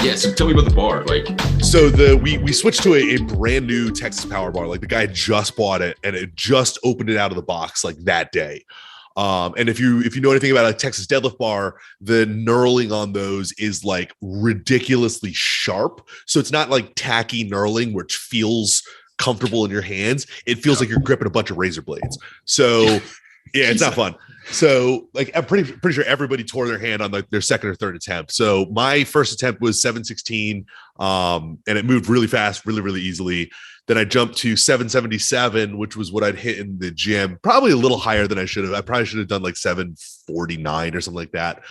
Yeah, so tell me about the bar. Like, So we switched to a brand new Texas Power Bar. Like the guy just bought it and it just opened it out of the box like that day. And if you know anything about a Texas deadlift bar, the knurling on those is like ridiculously sharp. So it's not like tacky knurling, which feels comfortable in your hands. It feels like you're gripping a bunch of razor blades. So yeah, it's not fun. So like I'm pretty sure everybody tore their hand on like their second or third attempt. So my first attempt was 716, and it moved really fast, really easily. Then I jumped to 777, which was what I'd hit in the gym, probably a little higher than I should have. I probably should have done like 749 or something like that.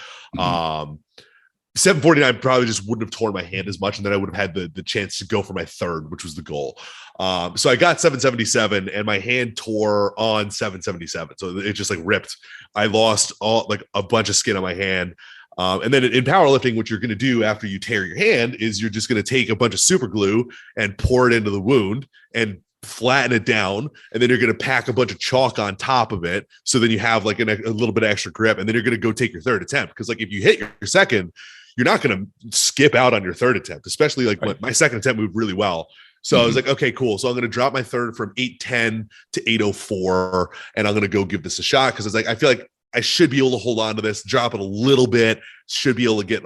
749 probably just wouldn't have torn my hand as much, and then I would have had the chance to go for my third, which was the goal. So I got 777 and my hand tore on 777. So it just like ripped. I lost all like a bunch of skin on my hand. And then in powerlifting, what you're going to do after you tear your hand is you're just going to take a bunch of super glue and pour it into the wound and flatten it down. And then you're going to pack a bunch of chalk on top of it. So then you have like a little bit of extra grip, and then you're going to go take your third attempt. Cause like if you hit your second, you're not going to skip out on your third attempt, especially like my second attempt moved really well. So I was like, okay, cool. So I'm going to drop my third from 810 to 804, and I'm going to go give this a shot. Cause it's like, I feel like I should be able to hold on to this, drop it a little bit, should be able to get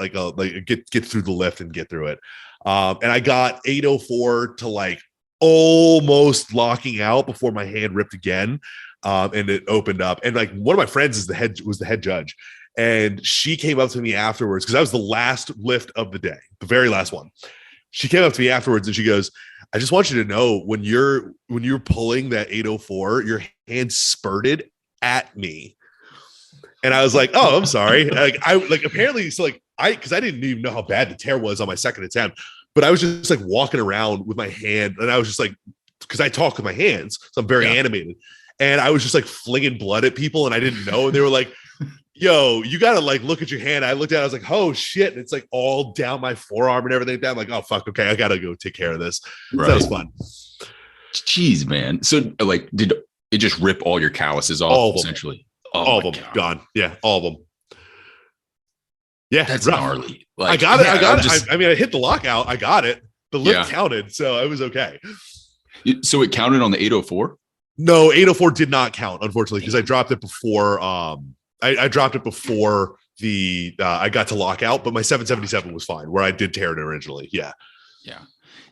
get through the lift and get through it. And I got 804 to like almost locking out before my hand ripped again. And it opened up. And like one of my friends was the head judge. And she came up to me afterwards because I was the last lift of the day, the very last one. She came up to me afterwards and she goes, I just want you to know when you're pulling that 804, your hand spurted at me. And I was like, oh, I'm sorry. Apparently, so like because I didn't even know how bad the tear was on my second attempt, but I was just like walking around with my hand, and I was just like, because I talk with my hands, so I'm very animated, and I was just like flinging blood at people, and I didn't know, and they were like, yo, you gotta like look at your hand. I looked at it, I was like, oh shit, and it's like all down my forearm and everything. I'm like, oh fuck, okay, I gotta go take care of this. Right. So that was fun. Jeez, man. So like, did it just rip all your calluses off essentially? All of them gone. Yeah, all of them. Yeah, that's gnarly. Like, I got it. I mean, I hit the lockout. I got it. The lift counted, so it was okay. So it counted on the 804? No, 804 did not count, unfortunately, because I dropped it before. I dropped it before the I got to lockout, but my 777 was fine, where I did tear it originally. Yeah.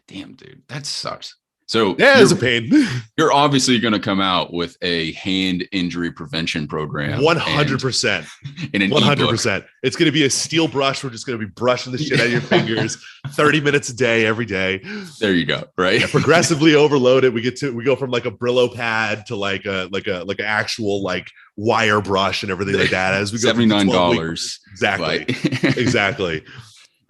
Damn, dude, that sucks. So yeah, it's a pain. You're obviously going to come out with a hand injury prevention program. 100%. In an 100%. It's going to be a steel brush. We're just going to be brushing the shit out of your fingers 30 minutes a day, every day. There you go. Right. Yeah, progressively overloaded. We go from like a Brillo pad to like an actual like wire brush and everything like that. As we go $79. Exactly. Exactly.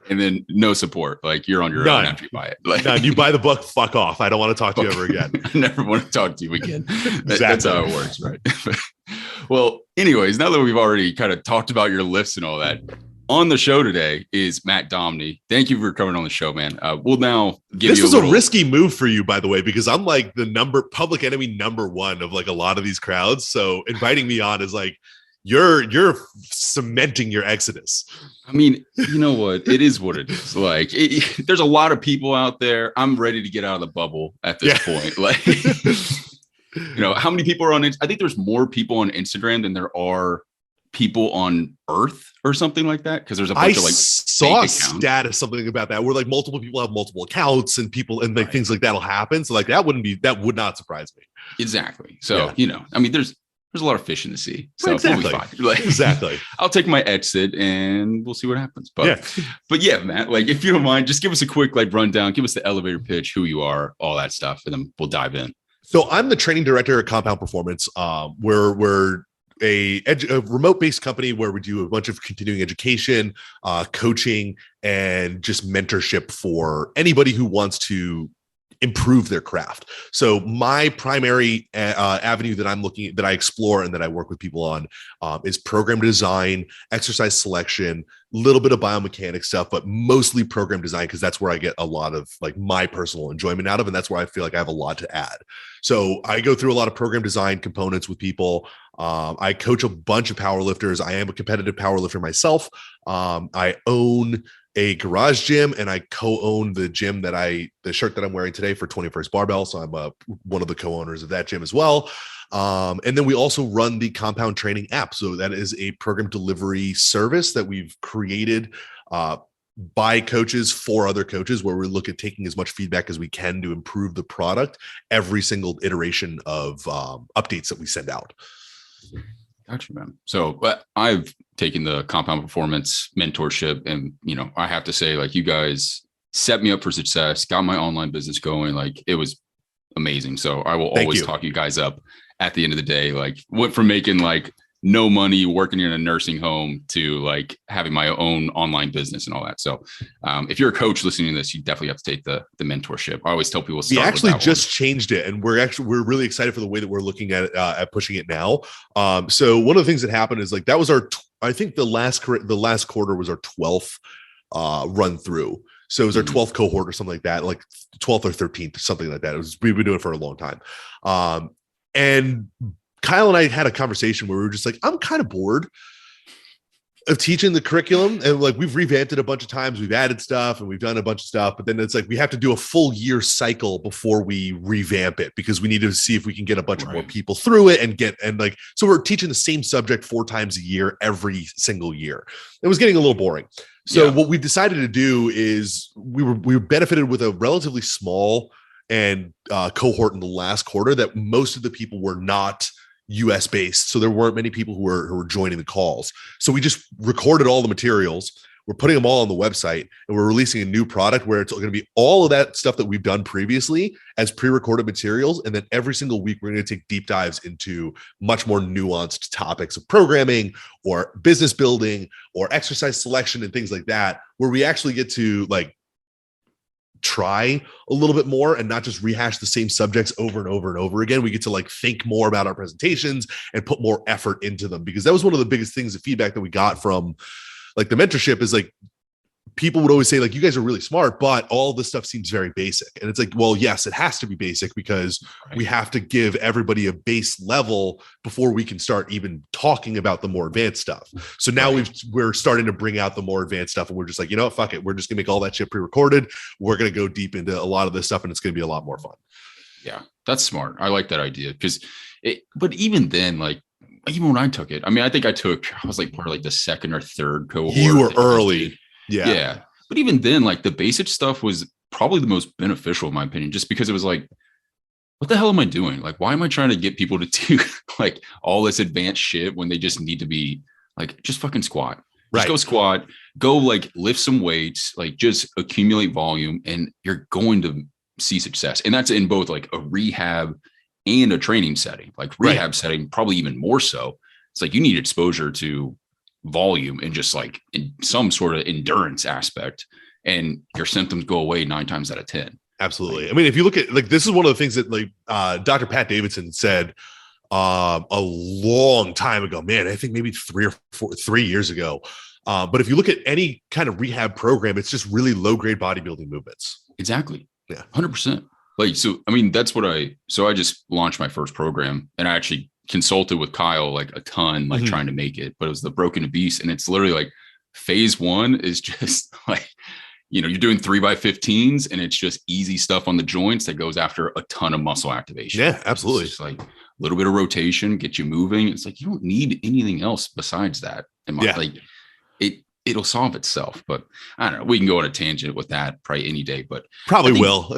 And then no support. Like you're on your own after you buy it. Like, none. You buy the book, fuck off. I don't want to talk to you ever again. I never want to talk to you again. Exactly. That's how it works, right? Well, anyways, now that we've already kind of talked about your lifts and all that, on the show today is Matt Domney. Thank you for coming on the show, man. We'll now give this you was a risky move for you, by the way, because I'm like the public enemy number one of like a lot of these crowds. So inviting me on is like, you're cementing your exodus. I mean, you know what? It is what it is. Like, there's a lot of people out there. I'm ready to get out of the bubble at this point. Like, you know, how many people are on? I think there's more people on Instagram than there are people on Earth or something like that. Because there's a bunch of like saw a stat of something about that where like multiple people have multiple accounts and people and like things like that'll happen. So like that would not surprise me. Exactly. So you know, I mean, there's a lot of fish in the sea. So exactly. We'll be fine. Like, exactly. I'll take my exit and we'll see what happens. But yeah, Matt, like if you don't mind, just give us a quick like rundown, give us the elevator pitch, who you are, all that stuff, and then we'll dive in. So I'm the training director at Compound Performance. We're a remote-based company where we do a bunch of continuing education, coaching, and just mentorship for anybody who wants to improve their craft. So my primary avenue that I explore and that I work with people on is program design, exercise selection, a little bit of biomechanics stuff, but mostly program design, because that's where I get a lot of like my personal enjoyment out of, and that's where I feel like I have a lot to add. So I go through a lot of program design components with people. I coach a bunch of powerlifters. I am a competitive powerlifter myself. I own a garage gym, and I co-own the gym the shirt that I'm wearing today for 21st Barbell. So I'm one of the co-owners of that gym as well. And then we also run the Compound Training app. So that is a program delivery service that we've created by coaches for other coaches, where we look at taking as much feedback as we can to improve the product every single iteration of updates that we send out. Gotcha, man. So, but I've taken the Compound Performance mentorship, and I have to say, like, you guys set me up for success, got my online business going. Like, it was amazing. So I will always talk you guys up at the end of the day. Like, went from making like no money working in a nursing home to like having my own online business and all that. So if you're a coach listening to this, you definitely have to take the mentorship. I always tell people we actually just changed it, and we're really excited for the way that we're looking at pushing it now. So one of the things that happened is like that was I think the last quarter was our 12th run through. So it was our 12th cohort or something like that, like 12th or 13th, something like that. We've been doing it for a long time. And Kyle and I had a conversation where we were just like, I'm kind of bored of teaching the curriculum. And like, we've revamped it a bunch of times. We've added stuff and we've done a bunch of stuff, but then it's like, we have to do a full year cycle before we revamp it, because we need to see if we can get a bunch of more people through it so we're teaching the same subject 4 times a year, every single year. It was getting a little boring. So what we decided to do is we were benefited with a relatively small and cohort in the last quarter that most of the people were not US based. So there weren't many people who were joining the calls. So we just recorded all the materials. We're putting them all on the website, and we're releasing a new product where it's going to be all of that stuff that we've done previously as pre-recorded materials. And then every single week, we're going to take deep dives into much more nuanced topics of programming or business building or exercise selection and things like that, where we actually get to like try a little bit more and not just rehash the same subjects over and over and over again. We get to like think more about our presentations and put more effort into them, because that was one of the biggest things, the feedback that we got from like the mentorship is like, people would always say like, you guys are really smart, but all this stuff seems very basic. And it's like, well, yes, it has to be basic, because we have to give everybody a base level before we can start even talking about the more advanced stuff. So now we're starting to bring out the more advanced stuff, and we're just like, you know what, fuck it. We're just gonna make all that shit pre-recorded. We're going to go deep into a lot of this stuff, and it's going to be a lot more fun. Yeah, that's smart. I like that idea, but even then, like, even when I took it, I mean, I think I was like part of like the second or third cohort. You were early. Yeah. But even then, like, the basic stuff was probably the most beneficial in my opinion, just because it was like, what the hell am I doing? Like, why am I trying to get people to do like all this advanced shit when they just need to be like, just fucking squat, just go squat, go like lift some weights, like just accumulate volume, and you're going to see success. And that's in both like a rehab and a training setting. Like rehab setting, probably even more so. It's like you need exposure to volume and just like in some sort of endurance aspect, and your symptoms go away 9 times out of 10. Absolutely. I mean, if you look at like, this is one of the things that like Dr. Pat Davidson said a long time ago, man, I think maybe 3 years ago. But if you look at any kind of rehab program, it's just really low grade bodybuilding movements. Exactly. Yeah. 100%. Like, so, I mean, that's what I just launched my first program, and I actually consulted with Kyle like a ton, like trying to make it, but it was the Broken to Beast. And it's literally like phase 1 is just like, you're doing 3x15s, and it's just easy stuff on the joints that goes after a ton of muscle activation. Yeah, absolutely. It's just like a little bit of rotation, get you moving. It's like, you don't need anything else besides that. Like it'll solve itself. But I don't know, we can go on a tangent with that probably any day, but probably will.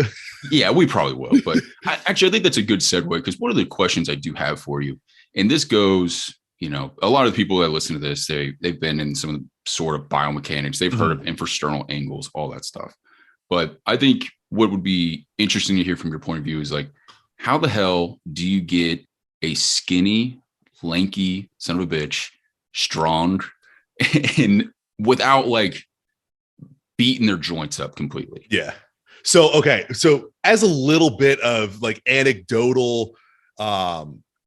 Yeah, we probably will. But I think that's a good segue, because one of the questions I do have for you, and this goes, a lot of the people that listen to this, they've been in some sort of biomechanics, they've heard of infrasternal angles, all that stuff. But I think what would be interesting to hear from your point of view is like, how the hell do you get a skinny, lanky son of a bitch strong and without like beating their joints up completely? Yeah. So, okay. So as a little bit of like anecdotal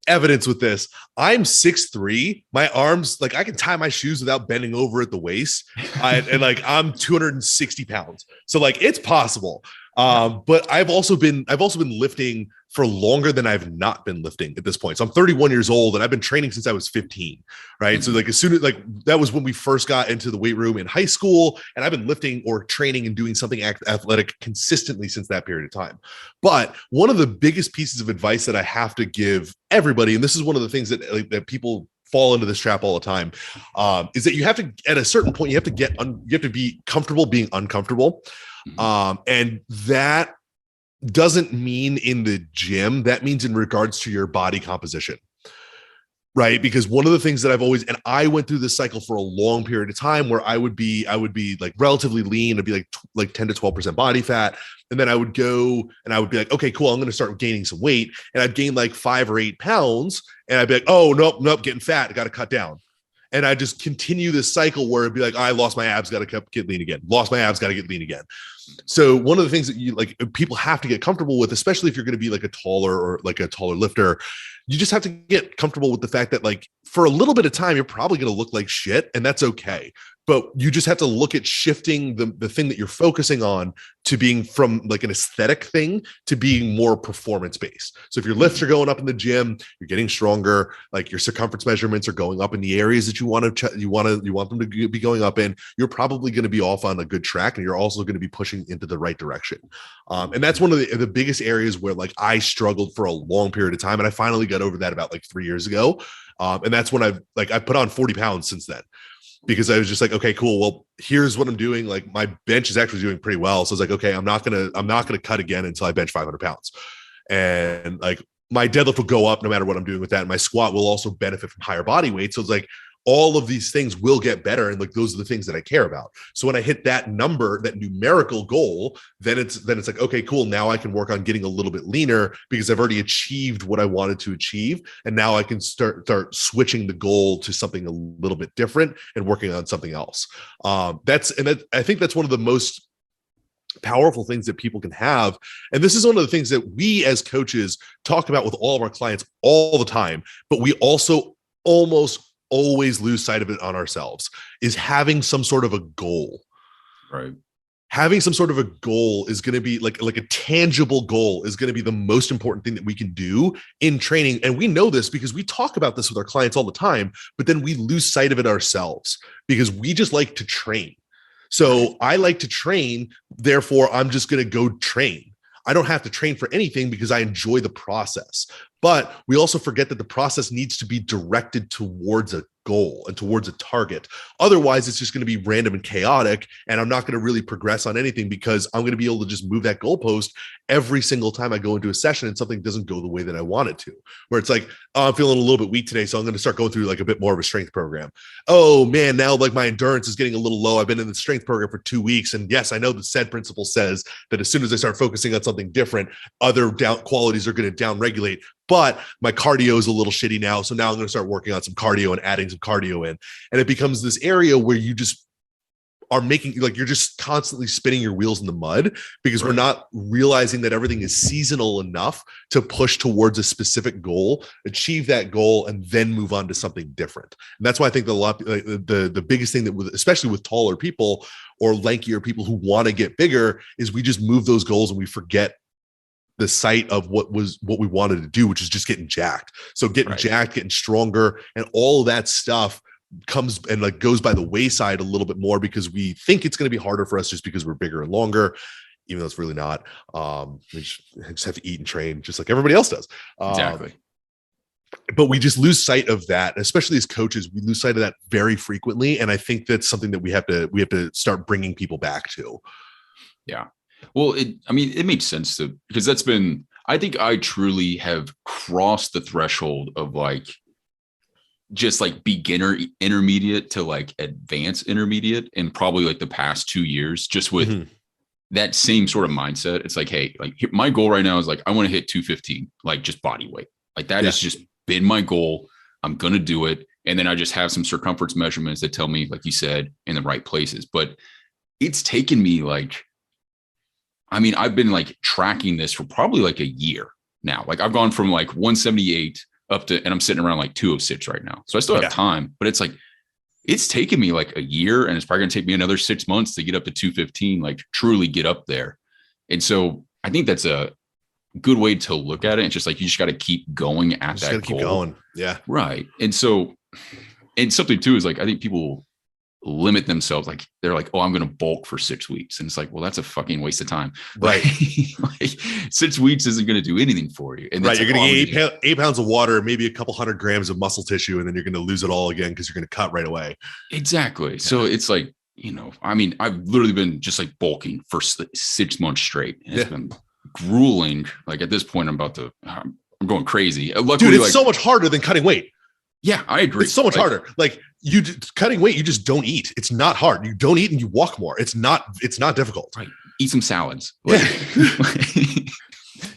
evidence with this, I'm 6'3". My arms, like I can tie my shoes without bending over at the waist. And like, I'm 260 pounds. So like, it's possible. But I've also been lifting for longer than I've not been lifting at this point. So I'm 31 years old and I've been training since I was 15. Right. Mm-hmm. So like as soon as that was when we first got into the weight room in high school, and I've been lifting or training and doing something athletic consistently since that period of time. But one of the biggest pieces of advice that I have to give everybody, and this is one of the things that people fall into this trap all the time, is that you have to, at a certain point, you have to be comfortable being uncomfortable. And that doesn't mean in the gym, that means in regards to your body composition, right? Because one of the things that I've always, and I went through this cycle for a long period of time where I would be like relatively lean. I'd be like 10 to 12% body fat. And then I would go and I would be like, okay, cool, I'm going to start gaining some weight. And I'd gain like 5 or 8 pounds. And I'd be like, oh, nope, getting fat. I got to cut down. And I just continue this cycle where it'd be like, I lost my abs, got to get lean again. Lost my abs, got to get lean again. So one of the things that you like, people have to get comfortable with, especially if you're going to be like a taller lifter, you just have to get comfortable with the fact that like for a little bit of time, you're probably going to look like shit, and that's okay. But you just have to look at shifting the thing that you're focusing on to being from like an aesthetic thing to being more performance based. So if your lifts are going up in the gym, you're getting stronger, like your circumference measurements are going up in the areas that you want them to be going up in, you're probably going to be off on a good track, and you're also going to be pushing into the right direction. And that's one of the biggest areas where like I struggled for a long period of time. And I finally got over that about like 3 years ago. And that's when I put on 40 pounds since then, because I was just like, okay, cool. Well, here's what I'm doing. Like my bench is actually doing pretty well. So I was like, okay, I'm not going to cut again until I bench 500 pounds. And like my deadlift will go up no matter what I'm doing with that. And my squat will also benefit from higher body weight. So it's like, all of these things will get better. And like, those are the things that I care about. So when I hit that number, that numerical goal, then it's like, okay, cool. Now I can work on getting a little bit leaner because I've already achieved what I wanted to achieve. And now I can start switching the goal to something a little bit different and working on something else. I think that's one of the most powerful things that people can have. And this is one of the things that we as coaches talk about with all of our clients all the time, but we also almost always lose sight of it on ourselves, is having some sort of a goal. Right. Having some sort of a goal is going to be like a tangible goal is going to be the most important thing that we can do in training. And we know this because we talk about this with our clients all the time, but then we lose sight of it ourselves because we just like to train. So I like to train, therefore I'm just going to go train. I don't have to train for anything because I enjoy the process. But we also forget that the process needs to be directed towards a goal and towards a target. Otherwise, it's just going to be random and chaotic, and I'm not going to really progress on anything because I'm going to be able to just move that goalpost every single time I go into a session and something doesn't go the way that I want it to. Where it's like, oh, I'm feeling a little bit weak today, so I'm going to start going through like a bit more of a strength program. Oh man, now like my endurance is getting a little low. I've been in the strength program for 2 weeks, and yes, I know the SAID principle says that as soon as I start focusing on something different, other qualities are going to down regulate. But my cardio is a little shitty now. So now I'm going to start working on some cardio and adding some cardio in. And it becomes this area where you just are making, like, you're just constantly spinning your wheels in the mud because we're not realizing that everything is seasonal enough to push towards a specific goal, achieve that goal, and then move on to something different. And that's why I think the biggest thing that, especially with taller people or lankier people who want to get bigger, is we just move those goals and we forget the sight of what we wanted to do, which is just getting jacked. So getting jacked, getting stronger, and all of that stuff comes and like goes by the wayside a little bit more because we think it's going to be harder for us just because we're bigger and longer, even though it's really not. We just have to eat and train just like everybody else does. Exactly. But we just lose sight of that, especially as coaches. We lose sight of that very frequently, and I think that's something that we have to start bringing people back to. Yeah. Well, it makes sense because I think I truly have crossed the threshold of like just like beginner intermediate to like advanced intermediate in probably like the past 2 years, just with that same sort of mindset. It's like, hey, like my goal right now is like, I want to hit 215, like just body weight. Like that has just been my goal. I'm going to do it. And then I just have some circumference measurements that tell me, like you said, in the right places. But it's taken me like, I've been like tracking this for probably like a year now. Like I've gone from like 178 up to, and I'm sitting around like 206 right now. So I still have time, but it's like, it's taken me like a year, and it's probably going to take me another 6 months to get up to 215, like truly get up there. And so I think that's a good way to look at it. It's just like, you just got to keep going at that goal. Keep going. Yeah. Right. And so, and something too is like, I think people limit themselves. Like they're like, oh, I'm going to bulk for 6 weeks. And it's like, well, that's a fucking waste of time. Right. Like 6 weeks isn't going to do anything for you. And right. You're going to get 8 pounds of water, maybe a couple 100 grams of muscle tissue, and then you're going to lose it all again because you're going to cut right away. Exactly. Yeah. So it's like, you know, I mean, I've literally been just like bulking for 6 months straight. And it's been grueling. Like at this point, I'm going crazy. Luckily, dude, it's so much harder than cutting weight. Yeah, I agree. It's so much harder. Like cutting weight, you just don't eat. It's not hard. You don't eat and you walk more. It's not difficult. Right. Eat some salads. Yeah.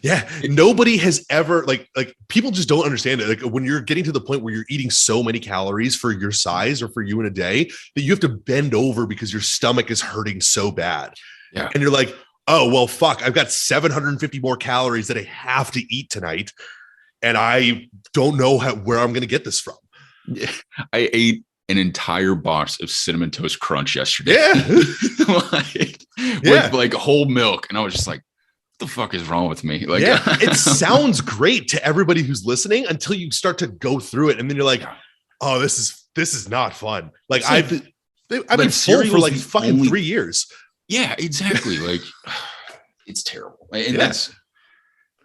Yeah. Nobody has ever like people just don't understand it. Like when you're getting to the point where you're eating so many calories for your size or for you in a day that you have to bend over because your stomach is hurting so bad. Yeah. And you're like, oh, well, fuck, I've got 750 more calories that I have to eat tonight. And I don't know where I'm going to get this from. Yeah. I ate an entire box of Cinnamon Toast Crunch yesterday. Yeah. With like whole milk. And I was just like, what the fuck is wrong with me? Like, yeah, it sounds great to everybody who's listening until you start to go through it. And then you're like, oh, this is not fun. Like I've been full for like fucking 3 years. Yeah, exactly. Like it's terrible. And that's,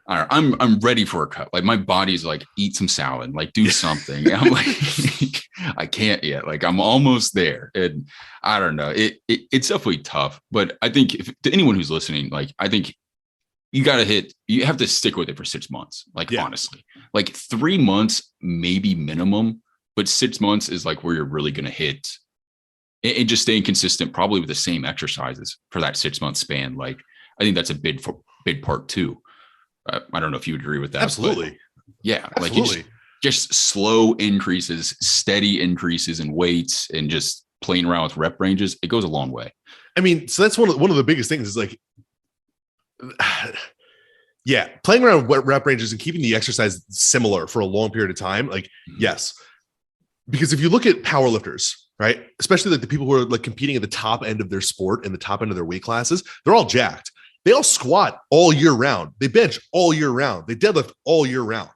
I'm ready for a cut. Like my body's like, eat some salad, like do something. And I'm like, I can't yet. Like I'm almost there. And I don't know. It's definitely tough. But I think to anyone who's listening, like I think you have to stick with it for 6 months. Like honestly, like 3 months, maybe minimum, but 6 months is like where you're really going to hit and just staying consistent, probably with the same exercises for that 6 month span. Like I think that's a big part too. I don't know if you agree with that. Absolutely. Yeah. Absolutely. Like just slow increases, steady increases in weights and just playing around with rep ranges. It goes a long way. I mean, so that's one of the biggest things is like, playing around with rep ranges and keeping the exercise similar for a long period of time. Like, yes, because if you look at powerlifters, right, especially like the people who are like competing at the top end of their sport and the top end of their weight classes, they're all jacked. They all squat all year round. They bench all year round. They deadlift all year round.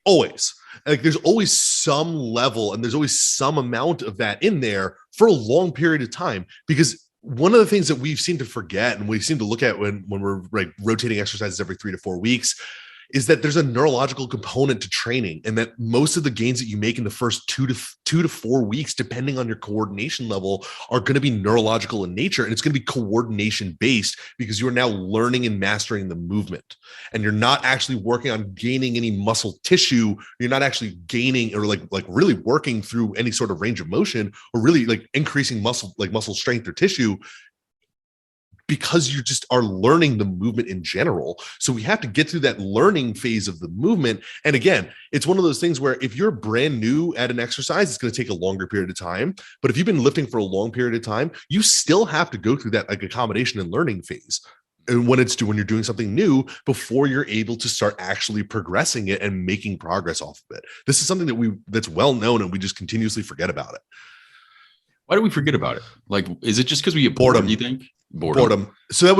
Always. Like there's always some level and there's always some amount of that in there for a long period of time. Because one of the things that we seem to forget and we seem to look at when we're like rotating exercises every 3 to 4 weeks is that there's a neurological component to training, and that most of the gains that you make in the first 2 to 4 weeks, depending on your coordination level, are going to be neurological in nature. And it's going to be coordination based because you're now learning and mastering the movement, and you're not actually working on gaining any muscle tissue. You're not actually gaining or like really working through any sort of range of motion or really like increasing muscle strength or tissue, because you just are learning the movement in general. So we have to get through that learning phase of the movement. And again, it's one of those things where if you're brand new at an exercise, it's going to take a longer period of time. But if you've been lifting for a long period of time, you still have to go through that like accommodation and learning phase. And when you're doing something new before you're able to start actually progressing it and making progress off of it. This is something that's well known and we just continuously forget about it. Why do we forget about it? Like, is it just because we get bored? You think? Boredom. So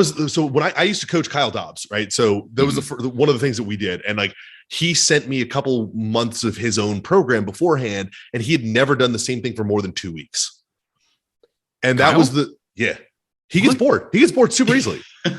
when I used to coach Kyle Dobbs, right? So that was one of the things that we did. And like, he sent me a couple months of his own program beforehand, and he had never done the same thing for more than 2 weeks. And Kyle? That was he gets bored. He gets bored super easily. He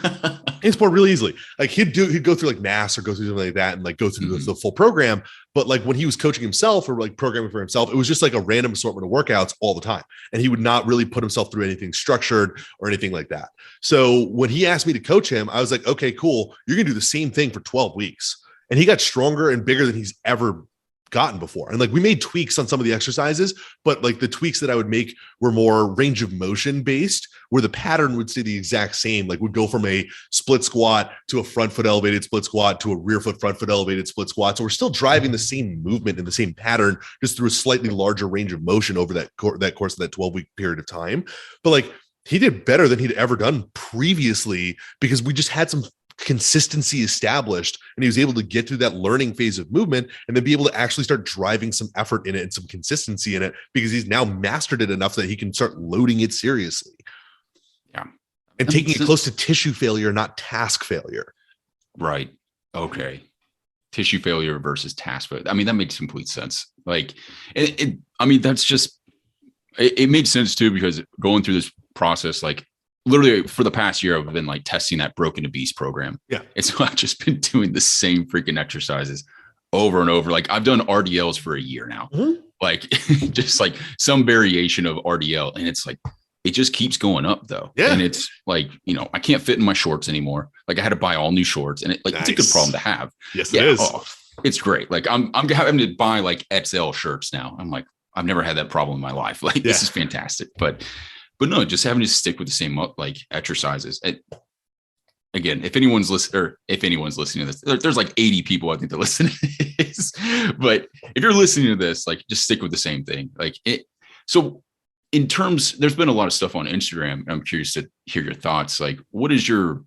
gets bored really easily. Like he'd go through like mass or go through something like that and like go through the full program. But like when he was coaching himself or like programming for himself, it was just like a random assortment of workouts all the time. And he would not really put himself through anything structured or anything like that. So when he asked me to coach him, I was like, okay, cool. You're going to do the same thing for 12 weeks. And he got stronger and bigger than he's ever gotten before. And like we made tweaks on some of the exercises, but like the tweaks that I would make were more range of motion based, where the pattern would stay the exact same. Like we'd go from a split squat to a front foot elevated split squat to a rear foot front foot elevated split squat. So we're still driving the same movement in the same pattern, just through a slightly larger range of motion over that course of that 12-week period of time. But like he did better than he'd ever done previously because we just had some consistency established, and he was able to get through that learning phase of movement and then be able to actually start driving some effort in it and some consistency in it because he's now mastered it enough that he can start loading it seriously. Yeah. and taking it close to tissue failure, not task failure. Right. Okay. Tissue failure versus task failure. I mean, that makes complete sense. Like, I mean, that's just, it made sense too, because going through this process, like literally for the past year, I've been like testing that Broken to Beast program. Yeah. And so I've just been doing the same freaking exercises over and over. Like I've done RDLs for a year now, like just like some variation of RDL. And it's like, it just keeps going up though. Yeah. And it's like, you know, I can't fit in my shorts anymore. Like I had to buy all new shorts, and it's a good problem to have. Yes, it is. Oh, it's great. Like I'm having to buy like XL shirts now. I'm like, I've never had that problem in my life. Like this is fantastic. But no, just having to stick with the same like exercises. Again, if anyone's listening to this, there's like 80 people I think that listen to this. But if you're listening to this, like just stick with the same thing. Like it. So in terms, there's been a lot of stuff on Instagram, and I'm curious to hear your thoughts. Like, what is your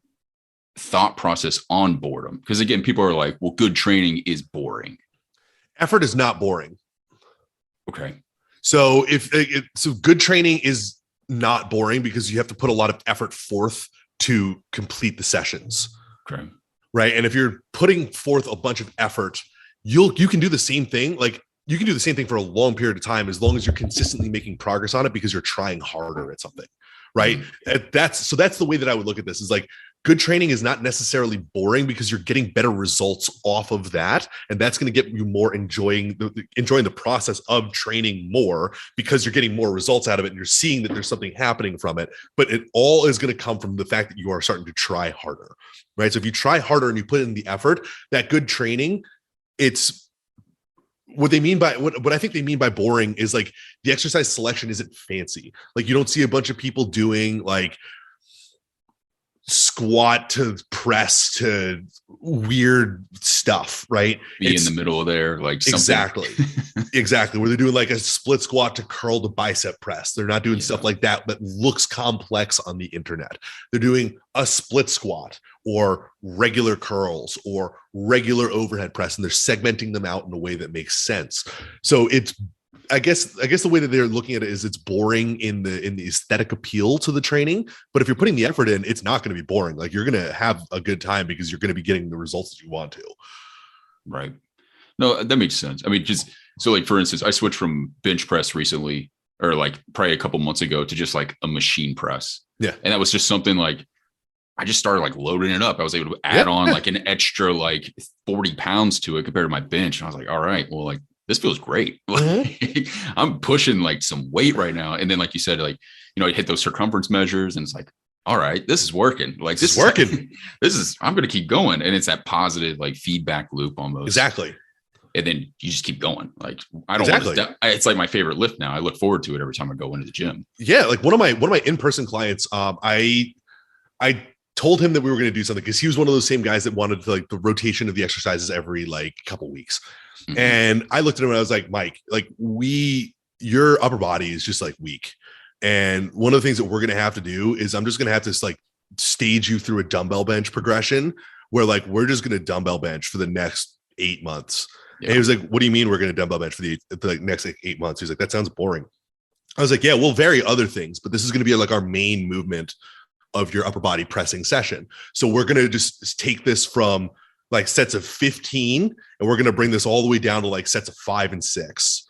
thought process on boredom? Because again, people are like, well, good training is boring. Effort is not boring. Okay. So so good training is not boring because you have to put a lot of effort forth to complete the sessions. Okay. Right. And if you're putting forth a bunch of effort, you can do the same thing. Like you can do the same thing for a long period of time, as long as you're consistently making progress on it because you're trying harder at something. Right. That's the way that I would look at this, is like, good training is not necessarily boring because you're getting better results off of that. And that's going to get you more enjoying the process of training more, because you're getting more results out of it and you're seeing that there's something happening from it. But it all is going to come from the fact that you are starting to try harder, right? So if you try harder and you put in the effort, that good training, it's what they mean by what I think they mean by boring is like the exercise selection isn't fancy. Like you don't see a bunch of people doing like squat to press to weird stuff, right? In the middle of there, like something. Exactly. Where they're doing like a split squat to curl the bicep press. They're not doing stuff like that looks complex on the internet. They're doing a split squat or regular curls or regular overhead press, and they're segmenting them out in a way that makes sense. So it's, I guess the way that they're looking at it is it's boring in the aesthetic appeal to the training. But if you're putting the effort in, it's not going to be boring. Like you're going to have a good time because you're going to be getting the results that you want to. Right. No, that makes sense. I mean, just so like, for instance, I switched from bench press recently, or like probably a couple months ago, to just like a machine press. Yeah. And that was just something like, I just started like loading it up. I was able to add on like an extra like 40 pounds to it compared to my bench. And I was like, all right, well, like, this feels great. Like, I'm pushing like some weight right now. And then, like you said, like, you know, you hit those circumference measures and it's like, all right, this is working. Like this is working. I'm going to keep going. And it's that positive like feedback loop almost. Exactly. And then you just keep going. Like, I don't want to, it's like my favorite lift now. I look forward to it every time I go into the gym. Yeah. Like one of my in-person clients, I told him that we were going to do something because he was one of those same guys that wanted to like the rotation of the exercises every like couple weeks. Mm-hmm. And I looked at him and I was like, Mike, like your upper body is just like weak. And one of the things that we're going to have to do is I'm just going to have to like stage you through a dumbbell bench progression where like, we're just going to dumbbell bench for the next 8 months. Yeah. And he was like, what do you mean we're going to dumbbell bench for the like, next 8 months? He's like, that sounds boring. I was like, yeah, we'll vary other things, but this is going to be like our main movement of your upper body pressing session. So we're going to just take this from like sets of 15 and we're going to bring this all the way down to like sets of 5 and 6.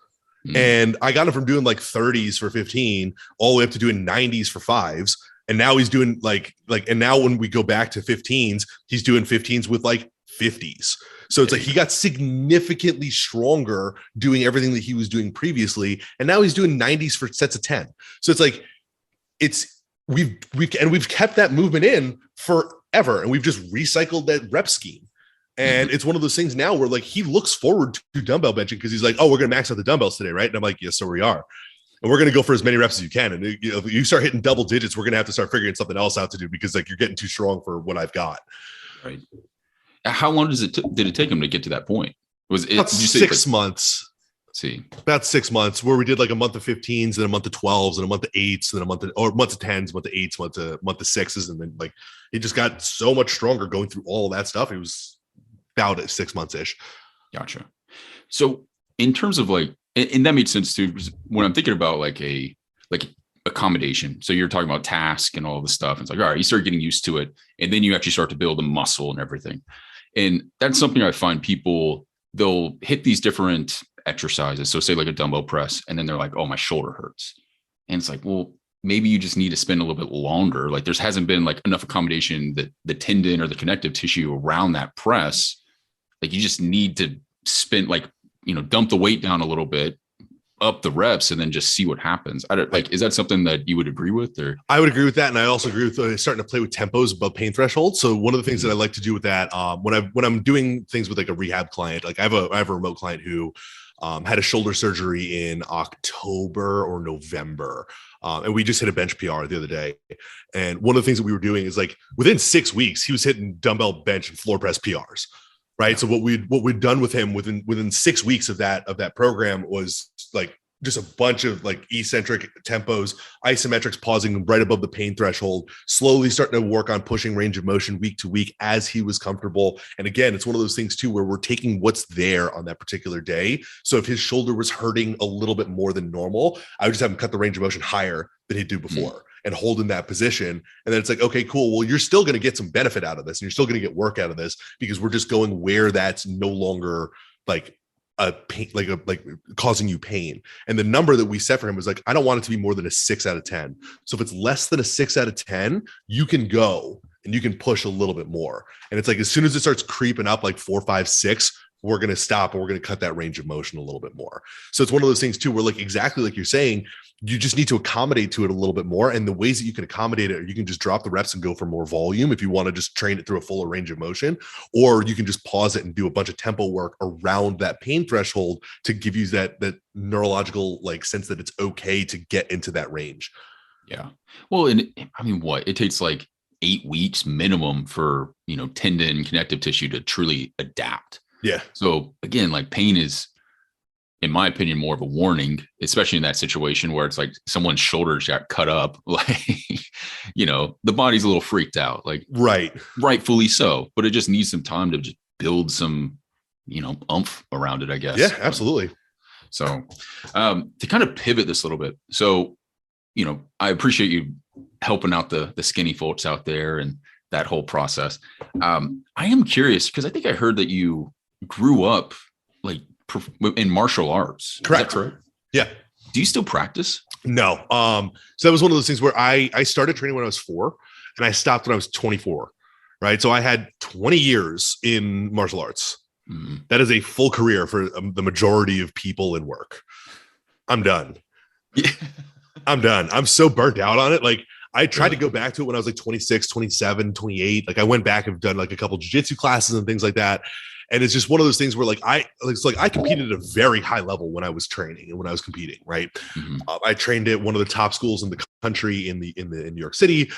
Mm. And I got him from doing like 30s for 15 all the way up to doing 90s for 5s. And now he's doing and now when we go back to 15s, he's doing 15s with like 50s. So it's like he got significantly stronger doing everything that he was doing previously. And now he's doing 90s for sets of 10. So it's like, we've kept that movement in forever. And we've just recycled that rep scheme. And it's one of those things now where like he looks forward to dumbbell benching because he's like, oh, we're going to max out the dumbbells today, right? And I'm like, yes, so we are. And we're going to go for as many reps as you can. And if you start hitting double digits, we're going to have to start figuring something else out to do because like you're getting too strong for what I've got. Right. How long did it take him to get to that point? Was it about 6 months? See, about 6 months where we did like a month of 15s and a month of 12s and a month of 8s and then a month of 10s, month of 8s, month of 6s. And then like, he just got so much stronger going through all of that stuff. It was about 6 months ish. Gotcha. So in terms of like, and that made sense too, when I'm thinking about like accommodation. So you're talking about task and all this stuff. It's like, all right, you start getting used to it. And then you actually start to build the muscle and everything. And that's something I find people, they'll hit these different exercises. So say like a dumbbell press, and then they're like, oh, my shoulder hurts. And it's like, well, maybe you just need to spend a little bit longer. Like there hasn't been like enough accommodation that the tendon or the connective tissue around that press. Like you just need to spend like, dump the weight down a little bit, up the reps, and then just see what happens. I don't like, is that something that you would agree with? Or I would agree with that. And I also agree with starting to play with tempos above pain threshold. So one of the things that I like to do with that, when I'm doing things with like a rehab client, like I have a remote client who had a shoulder surgery in October or November. And we just hit a bench PR the other day. And one of the things that we were doing is like within 6 weeks, he was hitting dumbbell bench and floor press PRs. Right. So what we'd done with him within 6 weeks of that program was like just a bunch of like eccentric tempos, isometrics, pausing right above the pain threshold, slowly starting to work on pushing range of motion week to week as he was comfortable. And again, it's one of those things too, where we're taking what's there on that particular day. So if his shoulder was hurting a little bit more than normal, I would just have him cut the range of motion higher than he'd do before. And hold in that position. And then it's like, okay, cool. Well, you're still going to get some benefit out of this, and you're still going to get work out of this, because we're just going where that's no longer like a pain, like causing you pain. And the number that we set for him was like, I don't want it to be more than a 6 out of 10. So if it's less than a 6 out of 10, you can go and you can push a little bit more. And it's like, as soon as it starts creeping up like 4, 5, 6, we're going to stop and we're going to cut that range of motion a little bit more. So it's one of those things too, where like exactly like you're saying, you just need to accommodate to it a little bit more. And the ways that you can accommodate it, you can just drop the reps and go for more volume if you want to just train it through a fuller range of motion, or you can just pause it and do a bunch of tempo work around that pain threshold to give you that neurological like sense that it's okay to get into that range. Yeah. Well, and I mean, it takes like 8 weeks minimum for, tendon connective tissue to truly adapt. Yeah. So again, like pain is, in my opinion, more of a warning, especially in that situation where it's like someone's shoulders got cut up. Like, the body's a little freaked out, like rightfully so, but it just needs some time to just build some, oomph around it, I guess. Yeah, absolutely. So to kind of pivot this a little bit. So, I appreciate you helping out the skinny folks out there and that whole process. I am curious because I think I heard that you grew up like in martial arts. Correct. Yeah. Do you still practice? No. So that was one of those things where I started training when I was 4 and I stopped when I was 24. Right. So I had 20 years in martial arts. Mm-hmm. That is a full career for the majority of people in work. I'm done. Yeah. I'm done. I'm so burnt out on it. Like I tried to go back to it when I was like 26, 27, 28. Like I went back and done like a couple jiu-jitsu classes and things like that. And it's just one of those things where I competed at a very high level when I was training and when I was competing. Right. Mm-hmm. I trained at one of the top schools in the country in New York City.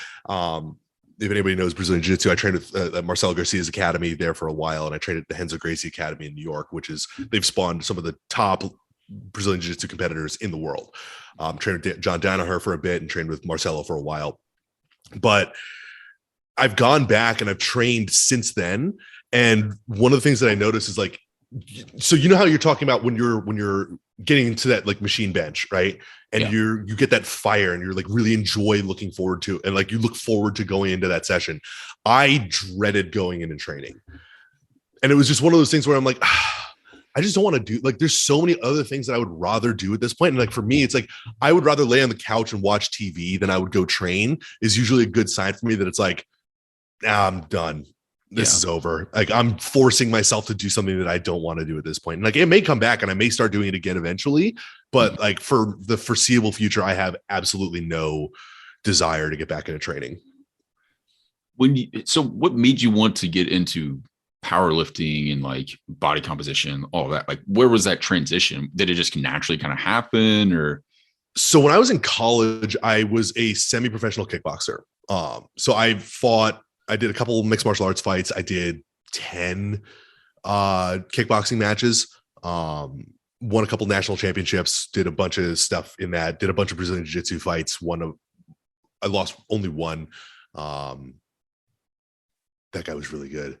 If anybody knows Brazilian Jiu-Jitsu, I trained with Marcelo Garcia's academy there for a while. And I trained at the Renzo Gracie Academy in New York, they've spawned some of the top Brazilian Jiu-Jitsu competitors in the world. Trained with John Danaher for a bit and trained with Marcelo for a while. But I've gone back and I've trained since then. And one of the things that I noticed is like, so how you're talking about when you're getting into that like machine bench, right? And you get that fire and you're like really enjoy looking forward to, and like you look forward to going into that session. I dreaded going in and training. And it was just one of those things where I'm like, I just don't want to do, like, there's so many other things that I would rather do at this point. And like, for me, it's like, I would rather lay on the couch and watch TV than I would go train is usually a good sign for me that it's like, I'm done. This is over. Like I'm forcing myself to do something that I don't want to do at this point. And like, it may come back and I may start doing it again eventually, but like for the foreseeable future, I have absolutely no desire to get back into training. So what made you want to get into powerlifting and like body composition, all that? Like, where was that transition? Did it just naturally kind of happen? Or so when I was in college, I was a semi-professional kickboxer. So I did a couple mixed martial arts fights. I did 10 kickboxing matches, won a couple national championships, did a bunch of stuff in that, did a bunch of Brazilian Jiu-Jitsu fights. I lost only one. That guy was really good.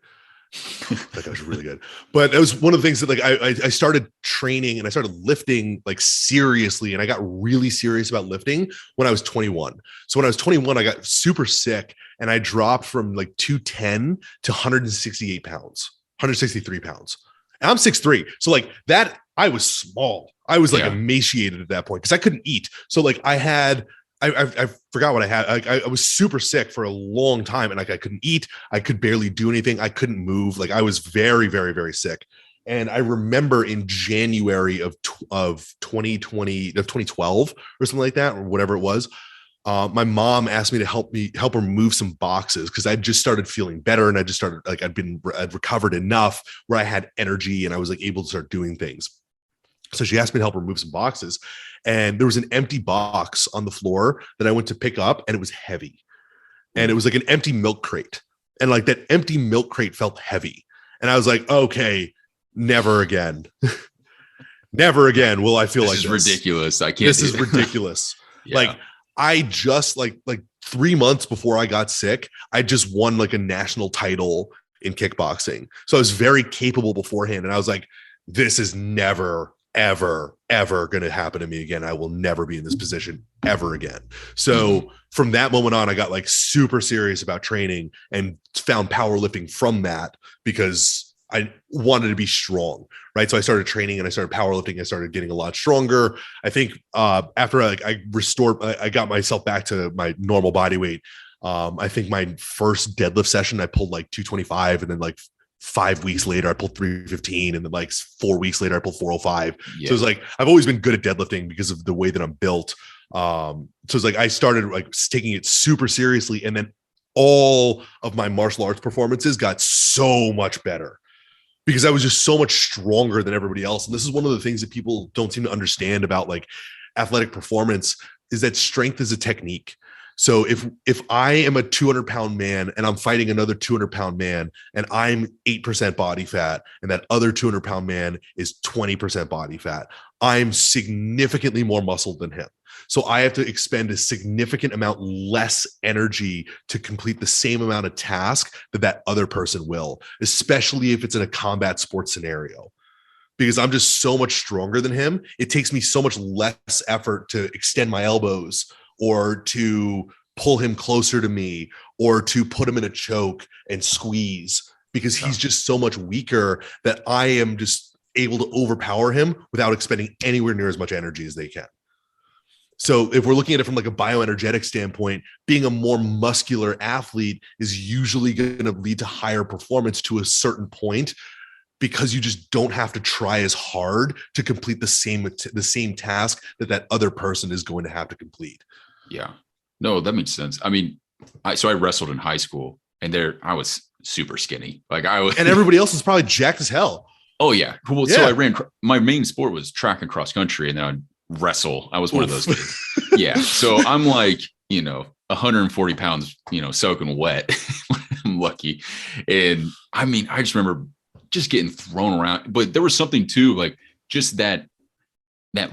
That guy was really good. But that was one of the things that like I started training and I started lifting like seriously, and I got really serious about lifting when I was 21. So when I was 21, I got super sick and I dropped from like 210 to 168 pounds, 163 pounds. And I'm 6'3". So like that, I was small. I was like emaciated at that point because I couldn't eat. So like I forgot what I had. I was super sick for a long time, and like I couldn't eat. I could barely do anything. I couldn't move. Like I was very, very, very sick. And I remember in January of 2012 or something like that, or whatever it was, my mom asked me to help her move some boxes because I just started feeling better, and I just started like I'd recovered enough where I had energy and I was like able to start doing things. So she asked me to help her move some boxes, and there was an empty box on the floor that I went to pick up, and it was heavy, and it was like an empty milk crate, and like that empty milk crate felt heavy, and I was like, okay, never again, never again will I feel this like is this. Ridiculous. I can't. This is ridiculous. Like I just like 3 months before I got sick, I just won like a national title in kickboxing, so I was very capable beforehand, and I was like, this is never ever going to happen to me again. I will never be in this position ever again. So from that moment on, I got like super serious about training and found powerlifting from that because I wanted to be strong, right? So I started training and I started powerlifting. I started getting a lot stronger. I think after I got myself back to my normal body weight. I think my first deadlift session, I pulled like 225, and then like 5 weeks later, I pulled 315, and then like 4 weeks later, I pulled 405. So it's like I've always been good at deadlifting because of the way that I'm built. So it's like I started like taking it super seriously, and then all of my martial arts performances got so much better because I was just so much stronger than everybody else. And this is one of the things that people don't seem to understand about like athletic performance is that strength is a technique. So if I am a 200-pound man and I'm fighting another 200-pound man and I'm 8% body fat and that other 200-pound man is 20% body fat, I'm significantly more muscle than him. So I have to expend a significant amount less energy to complete the same amount of task that other person will, especially if it's in a combat sports scenario. Because I'm just so much stronger than him, it takes me so much less effort to extend my elbows or to pull him closer to me or to put him in a choke and squeeze, because he's just so much weaker that I am just able to overpower him without expending anywhere near as much energy as they can. So if we're looking at it from like a bioenergetic standpoint, being a more muscular athlete is usually going to lead to higher performance to a certain point, because you just don't have to try as hard to complete the same task that other person is going to have to complete. Yeah, no, that makes sense. I mean, I wrestled in high school, and I was super skinny. Like I was, and everybody else was probably jacked as hell. Oh yeah. Well, so I ran. My main sport was track and cross country, and then I'd wrestle. I was one of those kids. Yeah. So I'm like, 140 pounds, soaking wet. I'm lucky, and I mean, I just remember just getting thrown around. But there was something too, like just that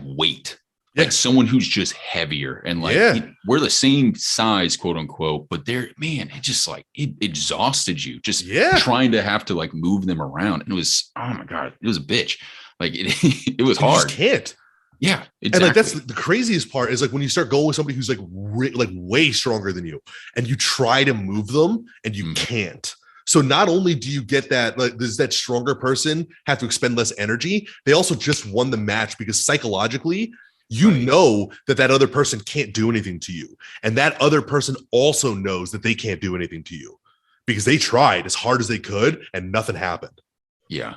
weight. Like someone who's just heavier and like we're the same size, quote unquote, but it just like it exhausted you just trying to have to like move them around. And it was, oh my God, it was a bitch. Like it was hard. You just can't. Yeah. Exactly. And like that's the craziest part is like when you start going with somebody who's like way stronger than you and you try to move them and you can't. So not only do you get that, like, does that stronger person have to expend less energy? They also just won the match because psychologically, know that other person can't do anything to you. And that other person also knows that they can't do anything to you because they tried as hard as they could and nothing happened. Yeah.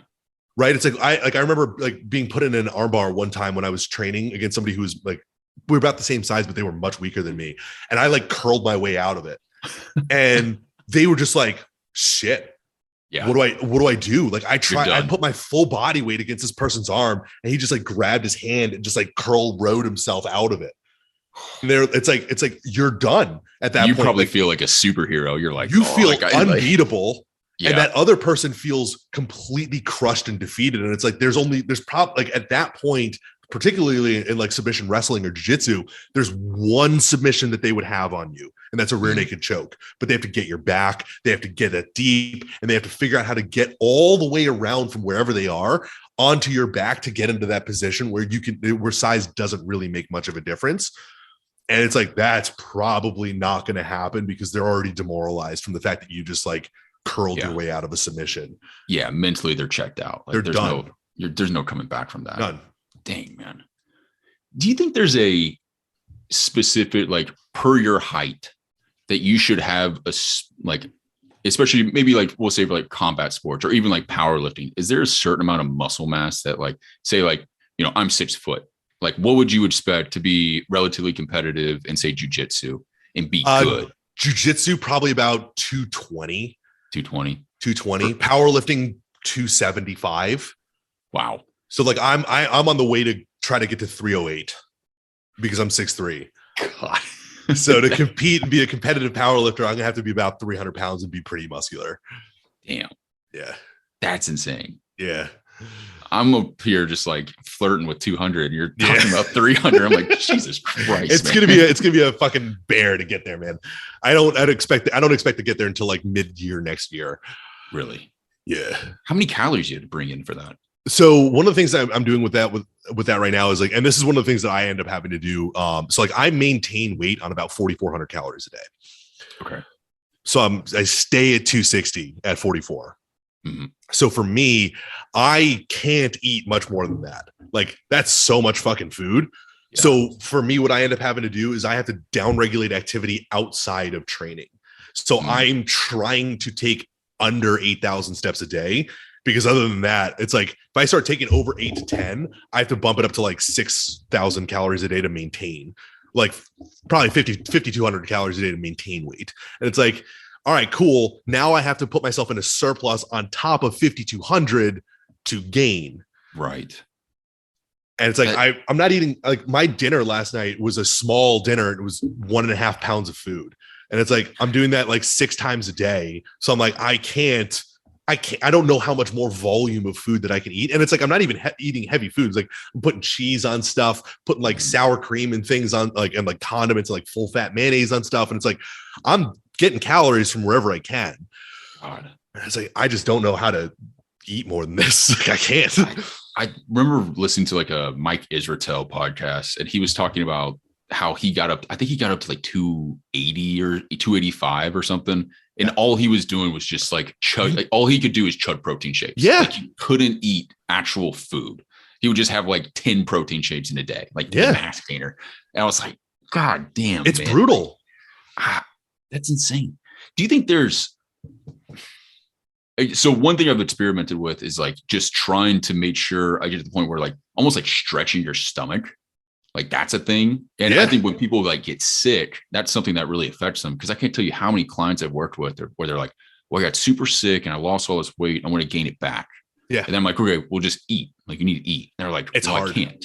Right. It's like, I remember like being put in an armbar one time when I was training against somebody who was like, we were about the same size, but they were much weaker than me. And I like curled my way out of it. And they were just like, shit. Yeah. What do I do? Like I put my full body weight against this person's arm and he just like grabbed his hand and just like rode himself out of it. And it's like you're done at that point. You probably feel like a superhero. You're like, you feel like unbeatable. And that other person feels completely crushed and defeated. And it's like, there's probably like at that point, particularly in like submission wrestling or jiu-jitsu, there's one submission that they would have on you, and that's a rear naked choke. But they have to get your back, they have to get it deep, and they have to figure out how to get all the way around from wherever they are onto your back to get into that position where where size doesn't really make much of a difference. And it's like, that's probably not going to happen because they're already demoralized from the fact that you just like curled your way out of a submission. Yeah, mentally they're checked out. Like, they're done. There's no coming back from that. None. Dang, man. Do you think there's a specific, like, per your height that you should have like, especially maybe like we'll say for like combat sports or even like powerlifting? Is there a certain amount of muscle mass that, like, say, like, you know, I'm 6 foot. Like, what would you expect to be relatively competitive in, say, jiu-jitsu and be good? Jiu-jitsu, probably about 220. 220. Powerlifting, 275. Wow. So like I'm on the way to try to get to 308 because I'm 6'3". God. So to compete and be a competitive powerlifter, I'm gonna have to be about 300 pounds and be pretty muscular. Damn. Yeah. That's insane. Yeah. I'm up here just like flirting with 200. You're talking about 300. I'm like, Jesus Christ. It's gonna be a fucking bear to get there, man. I don't expect to get there until like mid-year next year. Really? Yeah. How many calories do you have to bring in for that? So one of the things I'm doing with that right now is like, and this is one of the things that I end up having to do. So like I maintain weight on about 4,400 calories a day. Okay. So I stay at 260 at 44. Mm-hmm. So for me, I can't eat much more than that. Like, that's so much fucking food. Yeah. So for me, what I end up having to do is I have to downregulate activity outside of training. So I'm trying to take under 8,000 steps a day, because other than that, it's like if I start taking over 8 to 10, I have to bump it up to like 6,000 calories a day to maintain, like probably 5,200 calories a day to maintain weight. And it's like, all right, cool. Now I have to put myself in a surplus on top of 5,200 to gain. Right. And it's like, I'm not eating, like, my dinner last night was a small dinner. It was 1.5 pounds of food. And it's like, I'm doing that like 6 times a day. So I'm like, I don't know how much more volume of food that I can eat. And it's like, I'm not even eating heavy foods. Like, I'm putting cheese on stuff, putting like sour cream and things on, like, and like condiments, and like full fat mayonnaise on stuff. And it's like, I'm getting calories from wherever I can. God. And it's like, I just don't know how to eat more than this. Like, I can't. I remember listening to like a Mike Israetel podcast, and he was talking about how he got up. I think he got up to like 280 or 285 or something. And all he was doing was just like chug. Like, all he could do is chug protein shakes. Yeah. Like, he couldn't eat actual food. He would just have like 10 protein shakes in a day, like the mass gainer. And I was like, God damn, it's man. brutal. Like, that's insane. Do you think there's, so one thing I've experimented with is like just trying to make sure I get to the point where like almost like stretching your stomach, like that's a thing. And I think when people like get sick, that's something that really affects them. Cause I can't tell you how many clients I've worked with where they're like, well, I got super sick and I lost all this weight. I want to gain it back. Yeah. And then I'm like, okay, we'll just eat. Like, you need to eat. And they're like, it's hard. I can't.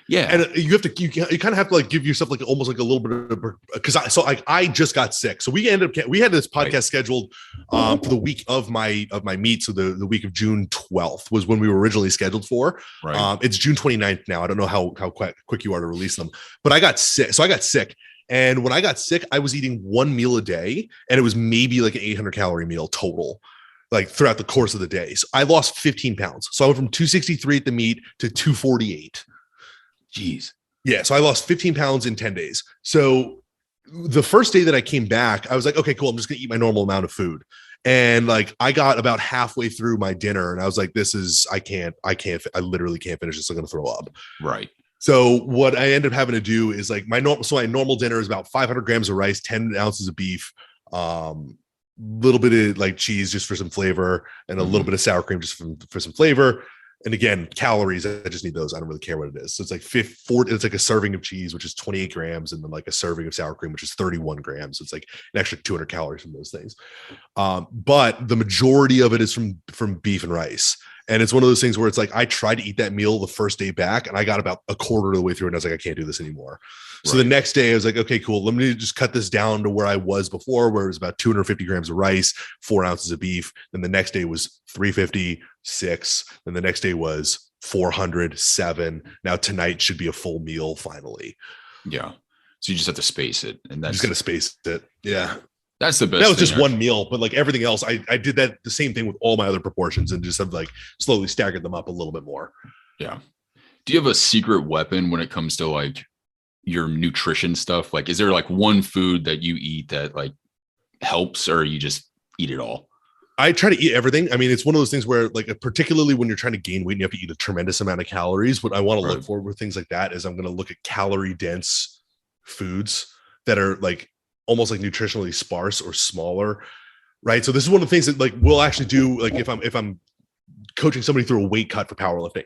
Yeah. And you kind of have to like give yourself like almost like a little bit of, because I just got sick. So we had this podcast scheduled for the week of my meet. So the week of June 12th was when we were originally scheduled for. Right. It's June 29th now. I don't know how quick you are to release them, but I got sick. So I got sick. And when I got sick, I was eating 1 meal a day, and it was maybe like an 800 calorie meal total, like throughout the course of the day. So I lost 15 pounds. So I went from 263 at the meet to 248. Jeez. Yeah. So I lost 15 pounds in 10 days. So the first day that I came back, I was like, okay, cool. I'm just going to eat my normal amount of food. And like, I got about halfway through my dinner and I was like, I literally can't finish this. I'm going to throw up. Right. So what I ended up having to do is like my normal dinner is about 500 grams of rice, 10 ounces of beef, little bit of like cheese just for some flavor, and a little bit of sour cream just for some flavor. And again, calories, I just need those. I don't really care what it is. So it's like it's like a serving of cheese, which is 28 grams, and then like a serving of sour cream, which is 31 grams. So it's like an extra 200 calories from those things. But the majority of it is from beef and rice. And it's one of those things where it's like, I tried to eat that meal the first day back, and I got about a quarter of the way through, and I was like, I can't do this anymore. So the next day I was like, okay, cool. Let me just cut this down to where I was before, where it was about 250 grams of rice, 4 ounces of beef. Then the next day was 350, 6. Then the next day was 400, 7. Now tonight should be a full meal finally. Yeah. So you just have to space it, and I'm that's just gonna space it. Yeah. that's the best. That was just thing, one meal, but like everything else, I did that the same thing with all my other proportions and just have like slowly staggered them up a little bit more. Yeah. Do you have a secret weapon when it comes to like your nutrition stuff? Like, is there like one food that you eat that like helps, or you just eat it all? I try to eat everything. I mean, it's one of those things where, like, particularly when you're trying to gain weight and you have to eat a tremendous amount of calories, what I want to look for with things like that is I'm going to look at calorie dense foods that are like almost like nutritionally sparse or smaller. Right. So this is one of the things that like we'll actually do, like if I'm coaching somebody through a weight cut for powerlifting.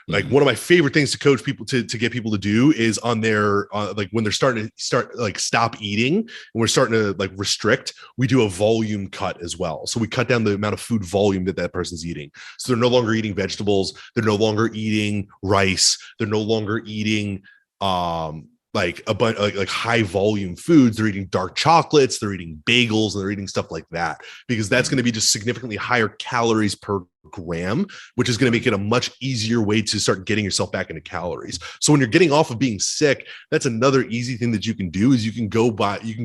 Like one of my favorite things to coach people to get people to do is on their like when they're starting to like stop eating and we're starting to like restrict, we do a volume cut as well. So we cut down the amount of food volume that person's eating. So they're no longer eating vegetables. They're no longer eating rice. They're no longer eating like a bunch like high volume foods. They're eating dark chocolates, they're eating bagels, and they're eating stuff like that, because that's going to be just significantly higher calories per gram, which is going to make it a much easier way to start getting yourself back into calories. So when you're getting off of being sick, that's another easy thing that you can do is you can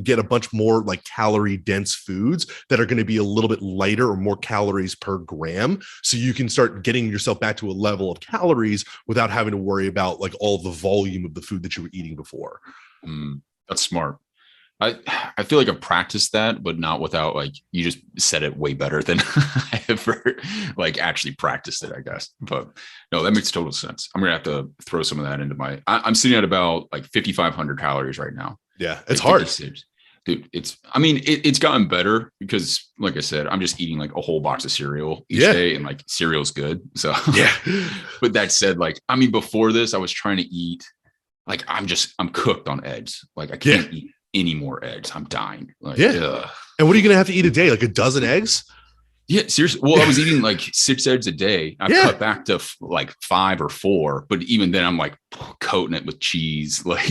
get a bunch more like calorie dense foods that are going to be a little bit lighter or more calories per gram. So you can start getting yourself back to a level of calories without having to worry about like all the volume of the food that you were eating before. That's smart. I feel like I've practiced that, but not without like, you just said it way better than I ever like actually practiced it, I guess. But no, that makes total sense. I'm going to have to throw some of that into I'm sitting at about like 5,500 calories right now. Yeah. It's like hard. Dude, it's gotten better because like I said, I'm just eating like a whole box of cereal each day, and like cereal's good. So yeah. But that said, like, I mean, before this, I was trying to eat, like, I'm cooked on eggs. Like I can't eat any more eggs. I'm dying. Like, ugh. And what are you going to have to eat a day? Like a dozen eggs? Yeah, seriously. Well, I was eating like 6 eggs a day. I cut back to like 5 or 4, but even then I'm like coating it with cheese, like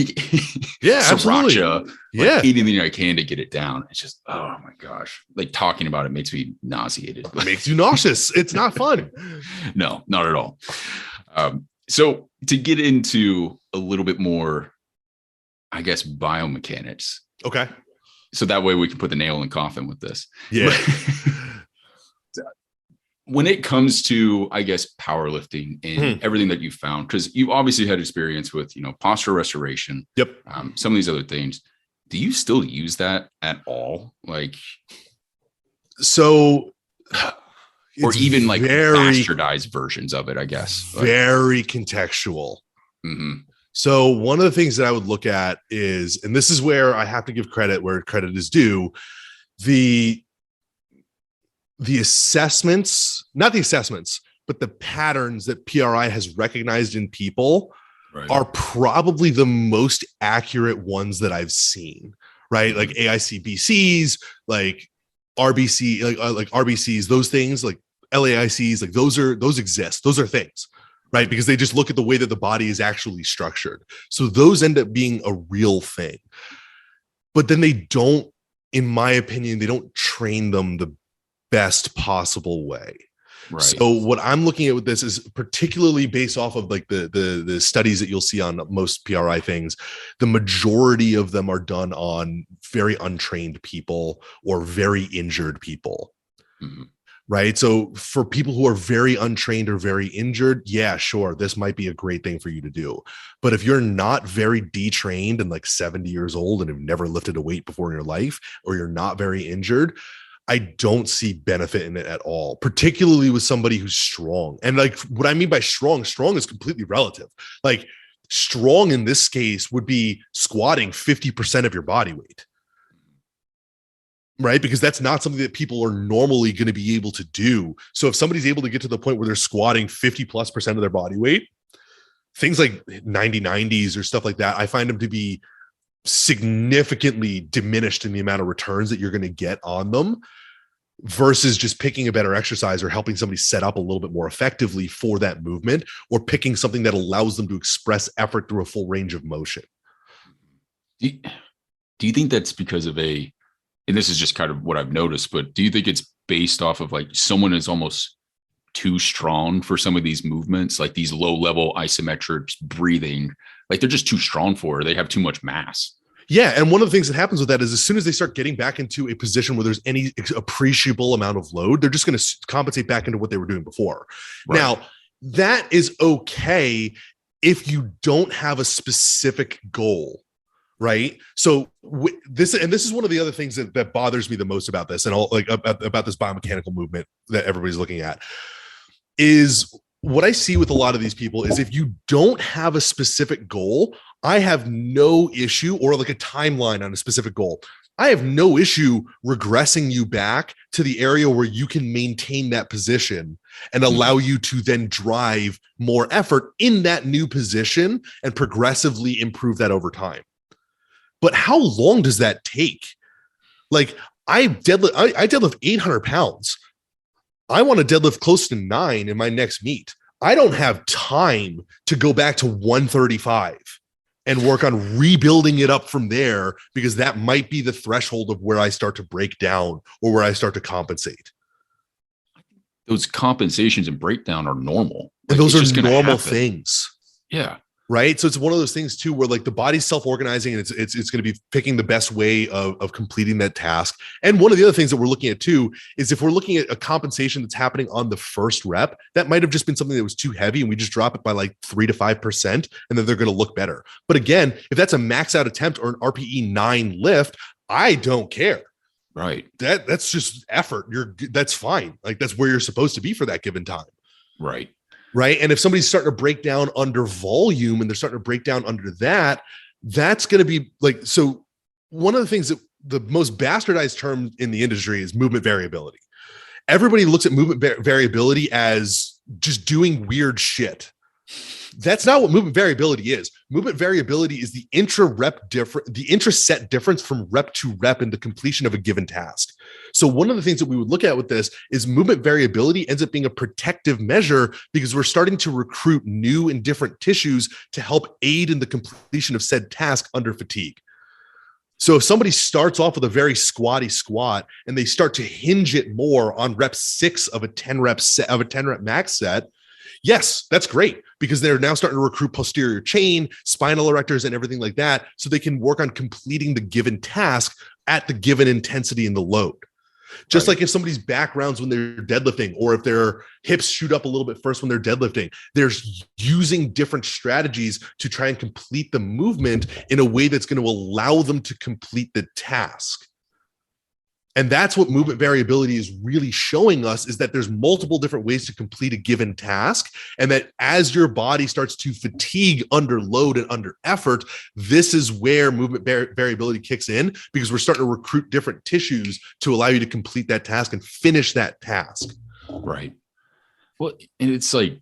sriracha, like eating anything I can to get it down. It's just, oh my gosh. Like talking about it makes me nauseated. It makes you nauseous. It's not fun. No, not at all. So to get into a little bit more, I guess, biomechanics. Okay. So that way we can put the nail in the coffin with this. Yeah. When it comes to, I guess, powerlifting and everything that you found, because you've obviously had experience with, posture restoration. Yep. Some of these other things. Do you still use that at all? Like, so, or even like bastardized versions of it, I guess. Very contextual. Mm-hmm. So one of the things that I would look at is, and this is where I have to give credit where credit is due, the assessments, not the assessments, but the patterns that PRI has recognized in people are probably the most accurate ones that I've seen, right? Like AICBCs, like RBC, like RBCs, those things, like LAICs, like those exist. Those are things, right? Because they just look at the way that the body is actually structured. So those end up being a real thing. But then they don't, in my opinion, they don't train them the best possible way. Right. So what I'm looking at with this is particularly based off of like the studies that you'll see on most PRI things. The majority of them are done on very untrained people or very injured people. Mm-hmm. Right. So for people who are very untrained or very injured, yeah, sure, this might be a great thing for you to do. But if you're not very detrained and like 70 years old and have never lifted a weight before in your life, or you're not very injured, I don't see benefit in it at all, particularly with somebody who's strong. And like what I mean by strong is completely relative. Like strong in this case would be squatting 50% of your body weight. Right? Because that's not something that people are normally going to be able to do. So if somebody's able to get to the point where they're squatting 50+% of their body weight, things like 90s or stuff like that, I find them to be significantly diminished in the amount of returns that you're going to get on them versus just picking a better exercise or helping somebody set up a little bit more effectively for that movement, or picking something that allows them to express effort through a full range of motion. Do you think that's because of and this is just kind of what I've noticed, but do you think it's based off of like someone is almost too strong for some of these movements, like these low level isometrics, breathing. Like they're just too strong for her. They have too much mass. Yeah, and one of the things that happens with that is as soon as they start getting back into a position where there's any appreciable amount of load, they're just going to compensate back into what they were doing before. Right. Now, that is okay if you don't have a specific goal, right? So this is one of the other things that bothers me the most about this, and all like about this biomechanical movement that everybody's looking at, is what I see with a lot of these people is if you don't have a specific goal, I have no issue, or like a timeline on a specific goal, I have no issue regressing you back to the area where you can maintain that position and allow you to then drive more effort in that new position and progressively improve that over time. But how long does that take? Like I deadlift 800 pounds. I want to deadlift close to 9 in my next meet. I don't have time to go back to 135 and work on rebuilding it up from there, because that might be the threshold of where I start to break down or where I start to compensate. Those compensations and breakdown are normal. And those are normal things. Yeah. Right. So it's one of those things too, where like the body's self-organizing and it's going to be picking the best way of completing that task. And one of the other things that we're looking at too, is if we're looking at a compensation that's happening on the first rep, that might've just been something that was too heavy and we just drop it by like 3 to 5%, and then they're going to look better. But again, if that's a max out attempt or an RPE 9 lift, I don't care. Right. That's just effort. That's fine. Like that's where you're supposed to be for that given time. Right. Right. And if somebody's starting to break down under volume and they're starting to break down under that, that's going to be like, so one of the things that the most bastardized term in the industry is movement variability. Everybody looks at movement variability as just doing weird shit. That's not what movement variability is. Movement variability is the intra-set difference from rep to rep in the completion of a given task. So one of the things that we would look at with this is movement variability ends up being a protective measure, because we're starting to recruit new and different tissues to help aid in the completion of said task under fatigue. So if somebody starts off with a very squatty squat and they start to hinge it more on rep 6 of a 10 rep max set, yes, that's great, because they're now starting to recruit posterior chain, spinal erectors, and everything like that, so they can work on completing the given task at the given intensity and the load. Just like if somebody's back rounds when they're deadlifting, or if their hips shoot up a little bit first when they're deadlifting, they're using different strategies to try and complete the movement in a way that's going to allow them to complete the task. And that's what movement variability is really showing us, is that there's multiple different ways to complete a given task. And that as your body starts to fatigue under load and under effort, this is where movement variability kicks in, because we're starting to recruit different tissues to allow you to complete that task and finish that task. Right. Well, and it's like,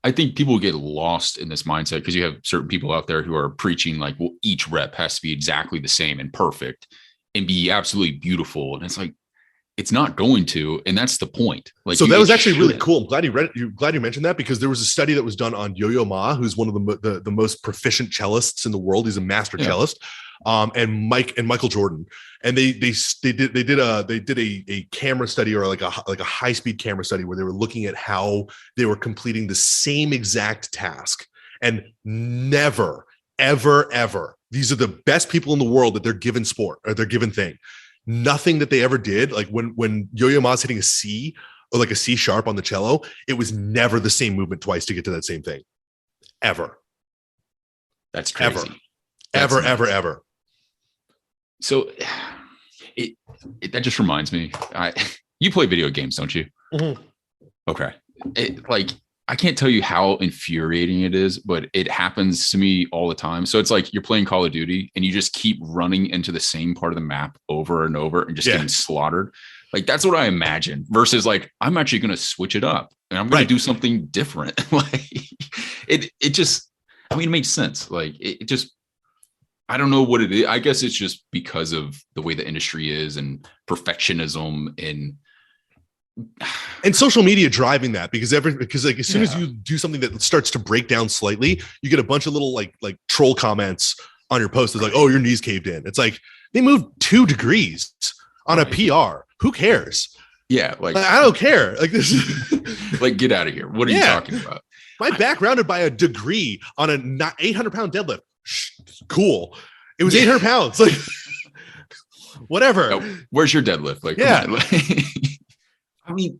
I think people get lost in this mindset because you have certain people out there who are preaching like, well, each rep has to be exactly the same and perfect and be absolutely beautiful. And it's like, it's not going to, and that's the point. Like, so that was actually really cool. I'm glad you read it. Glad you mentioned that, because there was a study that was done on Yo-Yo Ma, who's one of the most proficient cellists in the world. He's a master cellist, and Michael Jordan. And they did a camera study, or like a high speed camera study, where they were looking at how they were completing the same exact task, and never, ever. These are the best people in the world at their given sport or their given thing. Nothing that they ever did, like when Yo-Yo Ma's hitting a C or like a C sharp on the cello, it was never the same movement twice to get to that same thing. Ever. That's crazy. Ever. So that just reminds me, you play video games, don't you? Mm-hmm. Okay. I can't tell you how infuriating it is, but it happens to me all the time. So it's like you're playing Call of Duty and you just keep running into the same part of the map over and over and just getting slaughtered. Like that's what I imagine, versus like, I'm actually going to switch it up and I'm going to do something different. Like it just, I mean, it makes sense. Like it just, I don't know what it is. I guess it's just because of the way the industry is and perfectionism and social media driving that, because like as soon as you do something that starts to break down slightly, you get a bunch of little like troll comments on your post. It's like, oh, your knees caved in. It's like they moved 2 degrees on a PR. Who cares? Yeah, like I don't care. Like this, like get out of here. What are you talking about? My back rounded by a degree on a 800-pound deadlift. Cool. It was 800 pounds. Like whatever. No, where's your deadlift? Like, yeah. Come on. I mean,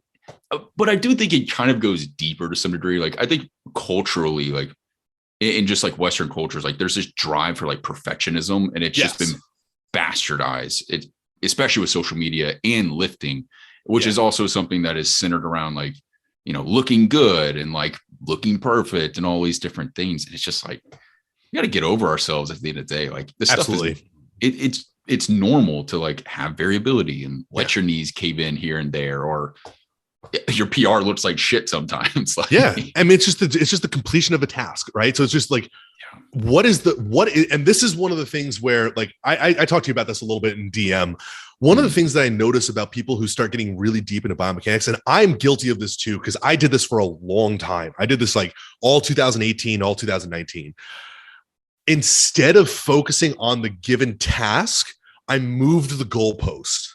but I do think it kind of goes deeper to some degree. Like I think culturally, like in just like Western cultures, like there's this drive for like perfectionism, and it's just been bastardized. It, especially with social media and lifting, which is also something that is centered around like, you know, looking good and like looking perfect and all these different things. And it's just like, we got to get over ourselves at the end of the day. Like this stuff is, it's normal to like have variability and let your knees cave in here and there, or your PR looks like shit sometimes. Like, I mean, it's just the completion of a task, right? So it's just like, and this is one of the things where like I talked to you about this a little bit in DM. One of the things that I notice about people who start getting really deep into biomechanics, and I'm guilty of this too, because I did this for a long time. I did this like all 2018, all 2019. Instead of focusing on the given task, I moved the goalpost.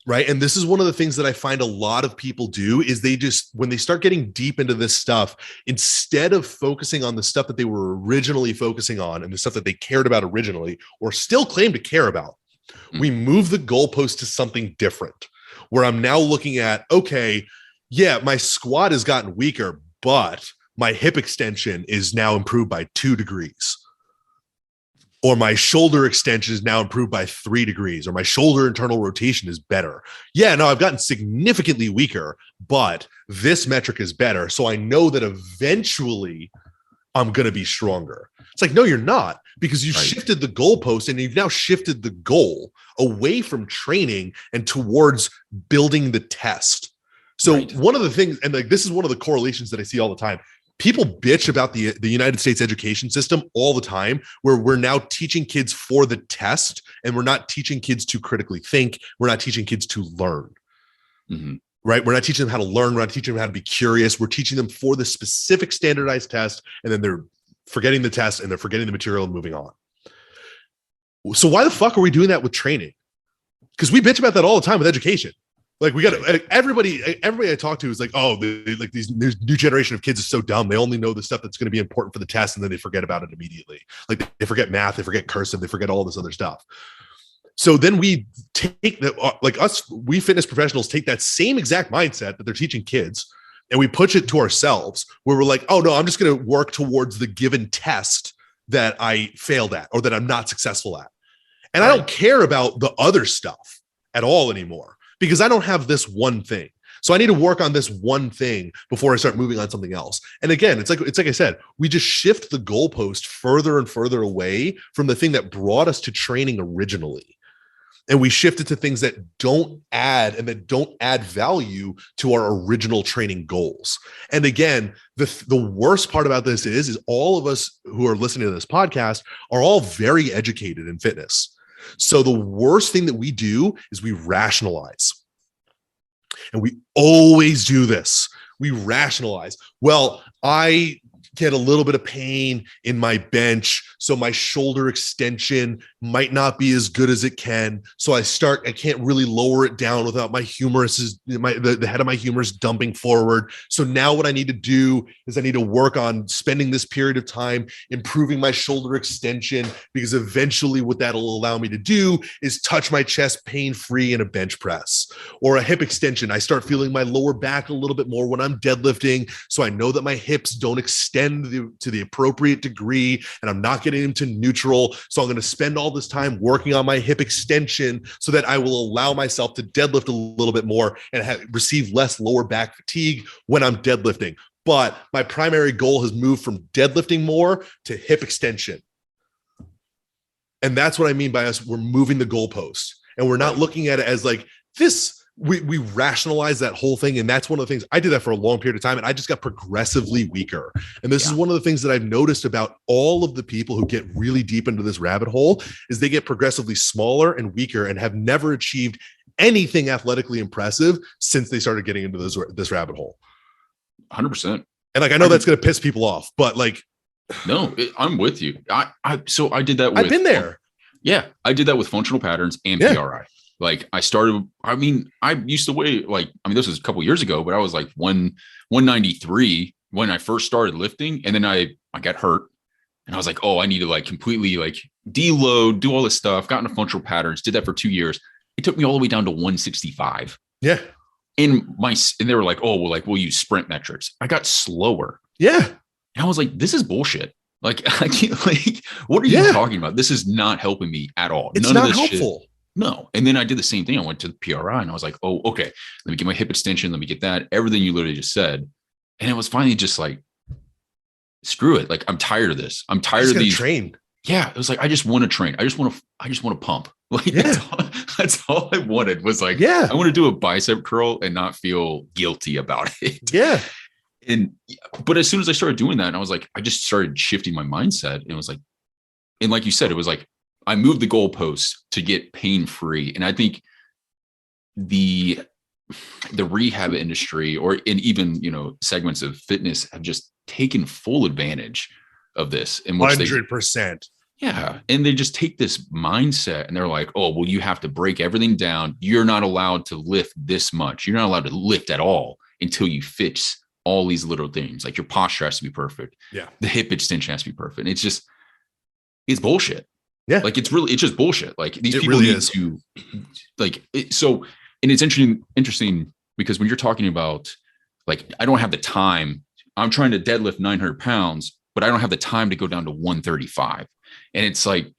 Right. And this is one of the things that I find a lot of people do is they just, when they start getting deep into this stuff, instead of focusing on the stuff that they were originally focusing on and the stuff that they cared about originally, or still claim to care about, we move the goalpost to something different, where I'm now looking at, okay, yeah, my squat has gotten weaker, but my hip extension is now improved by 2 degrees. Or my shoulder extension is now improved by 3 degrees, or my shoulder internal rotation is better. Yeah, no, I've gotten significantly weaker, but this metric is better. So I know that eventually I'm going to be stronger. It's like, no, you're not, because you shifted the goalpost and you've now shifted the goal away from training and towards building the test. So one of the things, and like this is one of the correlations that I see all the time. People bitch about the United States education system all the time, where we're now teaching kids for the test and we're not teaching kids to critically think. We're not teaching kids to learn, right? We're not teaching them how to learn. We're not teaching them how to be curious. We're teaching them for the specific standardized test. And then they're forgetting the test and they're forgetting the material and moving on. So why the fuck are we doing that with training? Because we bitch about that all the time with education. Like we got everybody I talk to is like, oh, like these new generation of kids is so dumb. They only know the stuff that's going to be important for the test, and then they forget about it immediately. Like they forget math, they forget cursive, they forget all this other stuff. So then we take that, like us, we fitness professionals take that same exact mindset that they're teaching kids, and we push it to ourselves, where we're like, oh no, I'm just going to work towards the given test that I failed at or that I'm not successful at, and I don't care about the other stuff at all anymore. Because I don't have this one thing. So I need to work on this one thing before I start moving on something else. And again, it's like I said, we just shift the goalpost further and further away from the thing that brought us to training originally. And we shift it to things that don't add value to our original training goals. And again, the worst part about this is all of us who are listening to this podcast are all very educated in fitness. So the worst thing that we do is we rationalize. And we always do this. We rationalize. Well, I get a little bit of pain in my bench, so my shoulder extension might not be as good as it can. So I can't really lower it down without my humerus the head of my humerus dumping forward. So now what I need to do is I need to work on spending this period of time improving my shoulder extension, because eventually what that'll allow me to do is touch my chest pain-free in a bench press. Or a hip extension. I start feeling my lower back a little bit more when I'm deadlifting, so I know that my hips don't extend to the appropriate degree and I'm not getting them to neutral. So I'm going to spend all this time working on my hip extension so that I will allow myself to deadlift a little bit more and receive less lower back fatigue when I'm deadlifting. But my primary goal has moved from deadlifting more to hip extension. And that's what I mean by we're moving the goalpost, and we're not looking at it as like this. We rationalize that whole thing. And that's one of the things I did that for a long period of time. And I just got progressively weaker. And this is one of the things that I've noticed about all of the people who get really deep into this rabbit hole is they get progressively smaller and weaker and have never achieved anything athletically impressive since they started getting into this rabbit hole. 100%. And like, I know that's going to piss people off, but like, no, I'm with you. So I did that. I've been there. Yeah. I did that with functional patterns and PRI. Like I started, I mean, I used to weigh like, I mean, this was a couple years ago, but I was like 193 when I first started lifting. And then I got hurt and I was like, oh, I need to like completely like deload, do all this stuff, got into functional patterns, did that for 2 years. It took me all the way down to 165. Yeah. And they were like, oh, well, like we'll use sprint metrics. I got slower. Yeah. And I was like, this is bullshit. Like, I can't, like, what are you talking about? This is not helping me at all. It's not helpful. Shit, no. And then I did the same thing. I went to the PRI and I was like, oh, okay, let me get my hip extension. Let me get that. Everything you literally just said. And it was finally just like, screw it. Like, I'm tired of this. I'm tired of these. Train. Yeah. It was like, I just want to train. I just want to pump. Like, that's all I wanted was like, I want to do a bicep curl and not feel guilty about it. Yeah. But as soon as I started doing that, and I was like, I just started shifting my mindset. And it was like, and like you said, it was like, I moved the goalposts to get pain free. And I think the rehab industry and even, segments of fitness have just taken full advantage of this. In which 100%. Yeah. And they just take this mindset and they're like, oh, well, you have to break everything down. You're not allowed to lift this much. You're not allowed to lift at all until you fix all these little things. Like your posture has to be perfect. Yeah. The hip extension has to be perfect. And it's bullshit. Yeah. Like it's just bullshit. Like these people really need to like, so, and it's interesting because when you're talking about like, I don't have the time, I'm trying to deadlift 900 pounds, but I don't have the time to go down to 135. And it's like,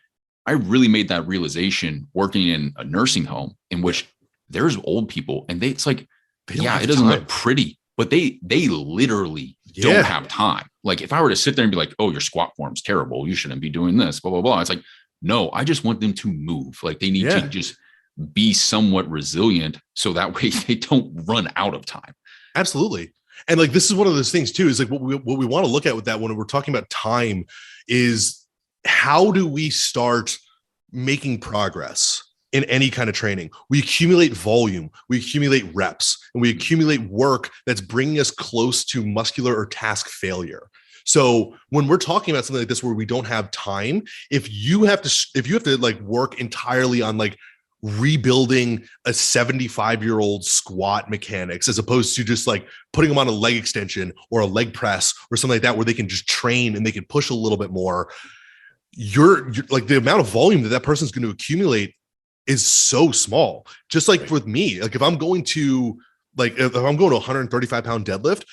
I really made that realization working in a nursing home in which there's old people and it's like, it doesn't look pretty, but they literally don't have time. Like if I were to sit there and be like, oh, your squat form's terrible, you shouldn't be doing this, blah, blah, blah. It's like, no, I just want them to move. Like they need to just be somewhat resilient so that way they don't run out of time. Absolutely. And like, this is one of those things too, is like what we want to look at with that when we're talking about time is how do we start making progress in any kind of training? We accumulate volume, we accumulate reps, and we accumulate work that's bringing us close to muscular or task failure. So when we're talking about something like this, where we don't have time, if you have to like work entirely on like rebuilding a 75-year-old squat mechanics, as opposed to just like putting them on a leg extension or a leg press or something like that, where they can just train and they can push a little bit more, you're like the amount of volume that person's going to accumulate is so small. Just like with me, like if I'm going to a 135 pound deadlift,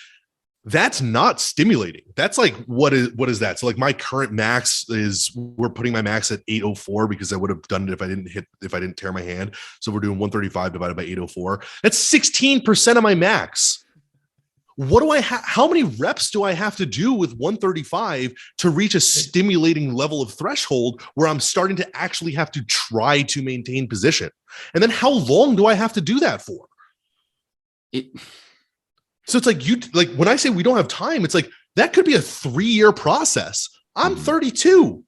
that's not stimulating. That's like, what is that? So like my current max we're putting my max at 804 because I would have done it if I didn't tear my hand. So we're doing 135 divided by 804. That's 16% of my max. What do I how many reps do I have to do with 135 to reach a stimulating level of threshold where I'm starting to actually have to try to maintain position? And then how long do I have to do that for? So it's like when I say we don't have time, it's like that could be a 3-year process. I'm 32.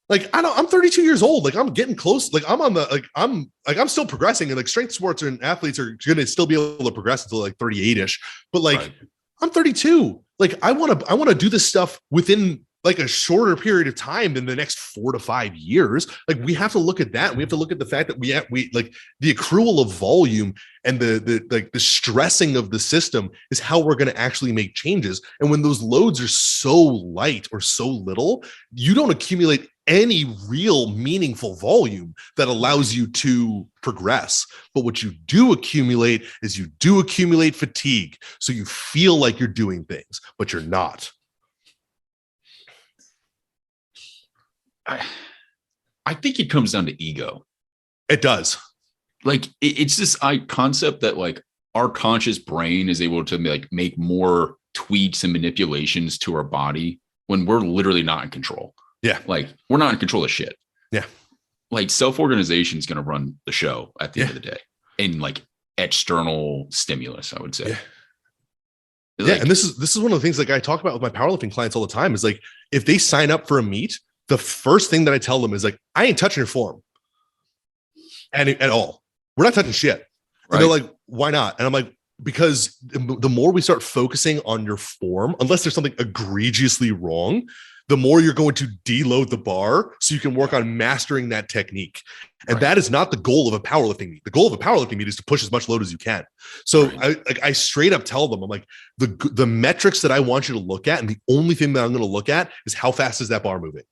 Like I'm 32 years old. Like I'm getting close. Like I'm still progressing, and like strength sports and athletes are going to still be able to progress until like 38ish. But like I'm 32. Like I want to do this stuff within like a shorter period of time than the next 4 to 5 years. Like we have to look at that. We have to look at the fact that we like the accrual of volume and the stressing of the system is how we're going to actually make changes. And when those loads are so light or so little, you don't accumulate any real meaningful volume that allows you to progress. But what you do accumulate is you do accumulate fatigue. So you feel like you're doing things, but you're not. I think it comes down to ego. It does. Like it's this concept that like our conscious brain is able to like make more tweaks and manipulations to our body when we're literally not in control. Yeah. Like we're not in control of shit. Yeah. Like self-organization is going to run the show at the end of the day, and like external stimulus, I would say. Yeah. Like, and this is one of the things like I talk about with my powerlifting clients all the time is like, if they sign up for a meet, the first thing that I tell them is like, I ain't touching your form at all. We're not touching shit. And they're like, why not? And I'm like, because the more we start focusing on your form, unless there's something egregiously wrong, the more you're going to deload the bar so you can work on mastering that technique. And that is not the goal of a powerlifting meet. The goal of a powerlifting meet is to push as much load as you can. So I straight up tell them, I'm like, the metrics that I want you to look at, and the only thing that I'm going to look at is how fast is that bar moving?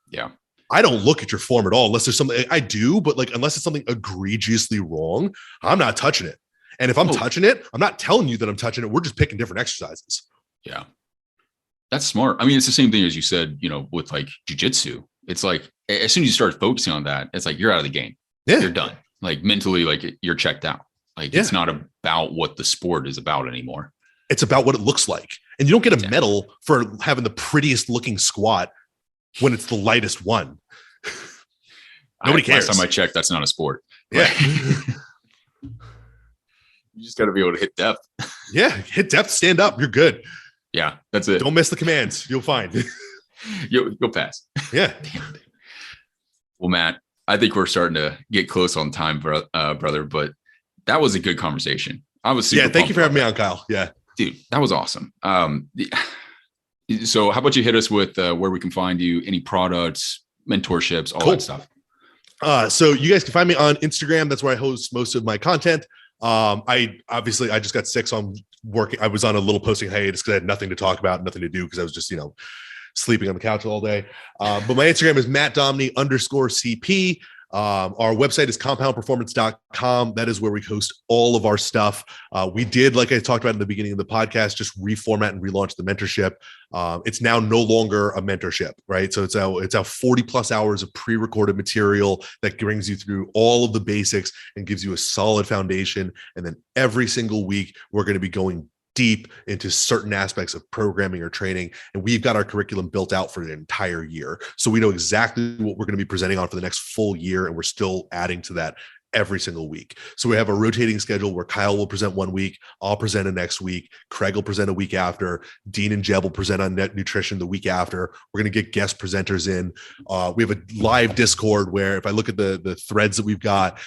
Yeah. I don't look at your form at all unless there's something I do, but like, unless it's something egregiously wrong, I'm not touching it. And if I'm touching it, I'm not telling you that I'm touching it. We're just picking different exercises. Yeah. That's smart. I mean, it's the same thing as you said, you know, with like jujitsu. It's like, as soon as you start focusing on that, it's like, you're out of the game. Yeah. You're done. Like mentally, like you're checked out. Like it's not about what the sport is about anymore. It's about what it looks like. And you don't get a medal for having the prettiest looking squat when it's the lightest one. Nobody cares. Last time I checked, that's not a sport. Yeah. You just got to be able to hit depth. Yeah. Hit depth, stand up. You're good. Yeah. That's it. Don't miss the commands. You'll find. You'll pass. Yeah. Well, Matt, I think we're starting to get close on time, brother, but that was a good conversation. I was super thank you for having me on, Kyle. Yeah. Dude, that was awesome. So how about you hit us with where we can find you, any products, mentorships, all that stuff. So you guys can find me on Instagram. That's where I host most of my content. I just got sick, so I'm working. I was on a little posting hiatus because I had nothing to talk about, nothing to do because I was just, sleeping on the couch all day. But my Instagram is mattdomney_CP. Our website is compoundperformance.com. That is where we host all of our stuff. We did, like I talked about in the beginning of the podcast, just reformat and relaunch the mentorship. It's now no longer a mentorship, right? So it's our 40 plus hours of pre-recorded material that brings you through all of the basics and gives you a solid foundation. And then every single week, we're going to be going deep into certain aspects of programming or training. And we've got our curriculum built out for the entire year. So we know exactly what we're going to be presenting on for the next full year. And we're still adding to that every single week. So we have a rotating schedule where Kyle will present one week, I'll present the next week, Craig will present a week after, Dean and Jeb will present on net nutrition the week after. We're going to get guest presenters in. We have a live Discord where if I look at the threads that we've got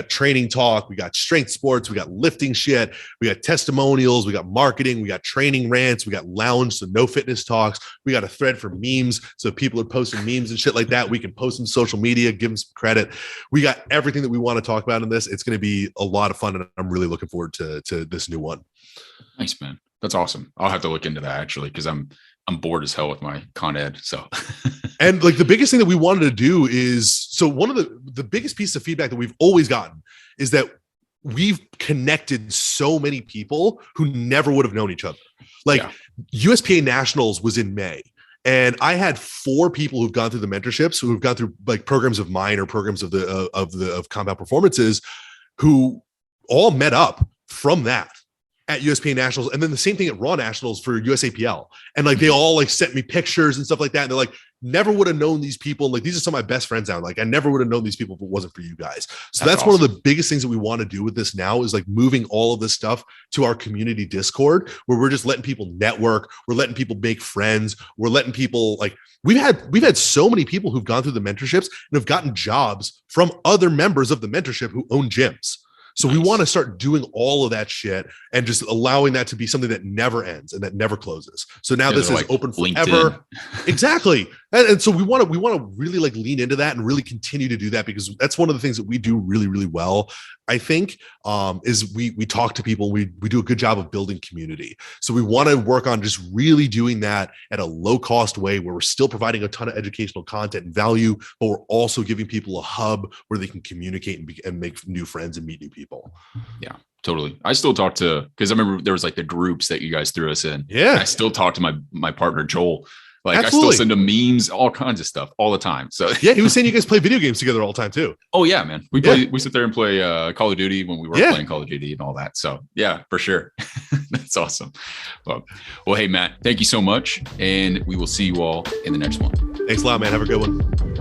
training talk, we got strength sports, we got lifting shit, we got testimonials, we got marketing, we got training rants, we got lounge, so no fitness talks. We got a thread for memes. So if people are posting memes and shit like that, we can post them to social media, give them some credit. We got everything that we want to talk about in this. It's going to be a lot of fun, and I'm really looking forward to this new one. Nice, man. That's awesome. I'll have to look into that actually, because I'm bored as hell with my Con Ed. So, and like the biggest thing that we wanted to do is, so one of the biggest pieces of feedback that we've always gotten is that we've connected so many people who never would have known each other. Like USPA Nationals was in May. And I had 4 people who've gone through the mentorships, who've gone through like programs of mine or programs of Compound Performances, who all met up from that at USPA Nationals. And then the same thing at Raw Nationals for USAPL. And like, they all like sent me pictures and stuff like that. And they're like, never would have known these people. Like, these are some of my best friends now. Like, I never would have known these people if it wasn't for you guys. So that's awesome. One of the biggest things that we want to do with this now is like moving all of this stuff to our community Discord, where we're just letting people network. We're letting people make friends. We're letting people like, we've had so many people who've gone through the mentorships and have gotten jobs from other members of the mentorship who own gyms. So we want to start doing all of that shit and just allowing that to be something that never ends and that never closes. So now this is like open forever. Exactly. And so we want to really like lean into that and really continue to do that, because that's one of the things that we do really, really well, I think, is we talk to people. We do a good job of building community. So we want to work on just really doing that at a low cost way, where we're still providing a ton of educational content and value, but we're also giving people a hub where they can communicate and make new friends and meet new people. Yeah, totally. I still talk to, because I remember there was like the groups that you guys threw us in. Yeah. I still talk to my partner, Joel. Like, absolutely. I still send him memes, all kinds of stuff all the time. So yeah, he was saying you guys play video games together all the time too. Oh yeah, man. We sit there and play Call of Duty when we were playing Call of Duty and all that. So yeah, for sure. That's awesome. Well, hey, Matt, thank you so much. And we will see you all in the next one. Thanks a lot, man. Have a good one.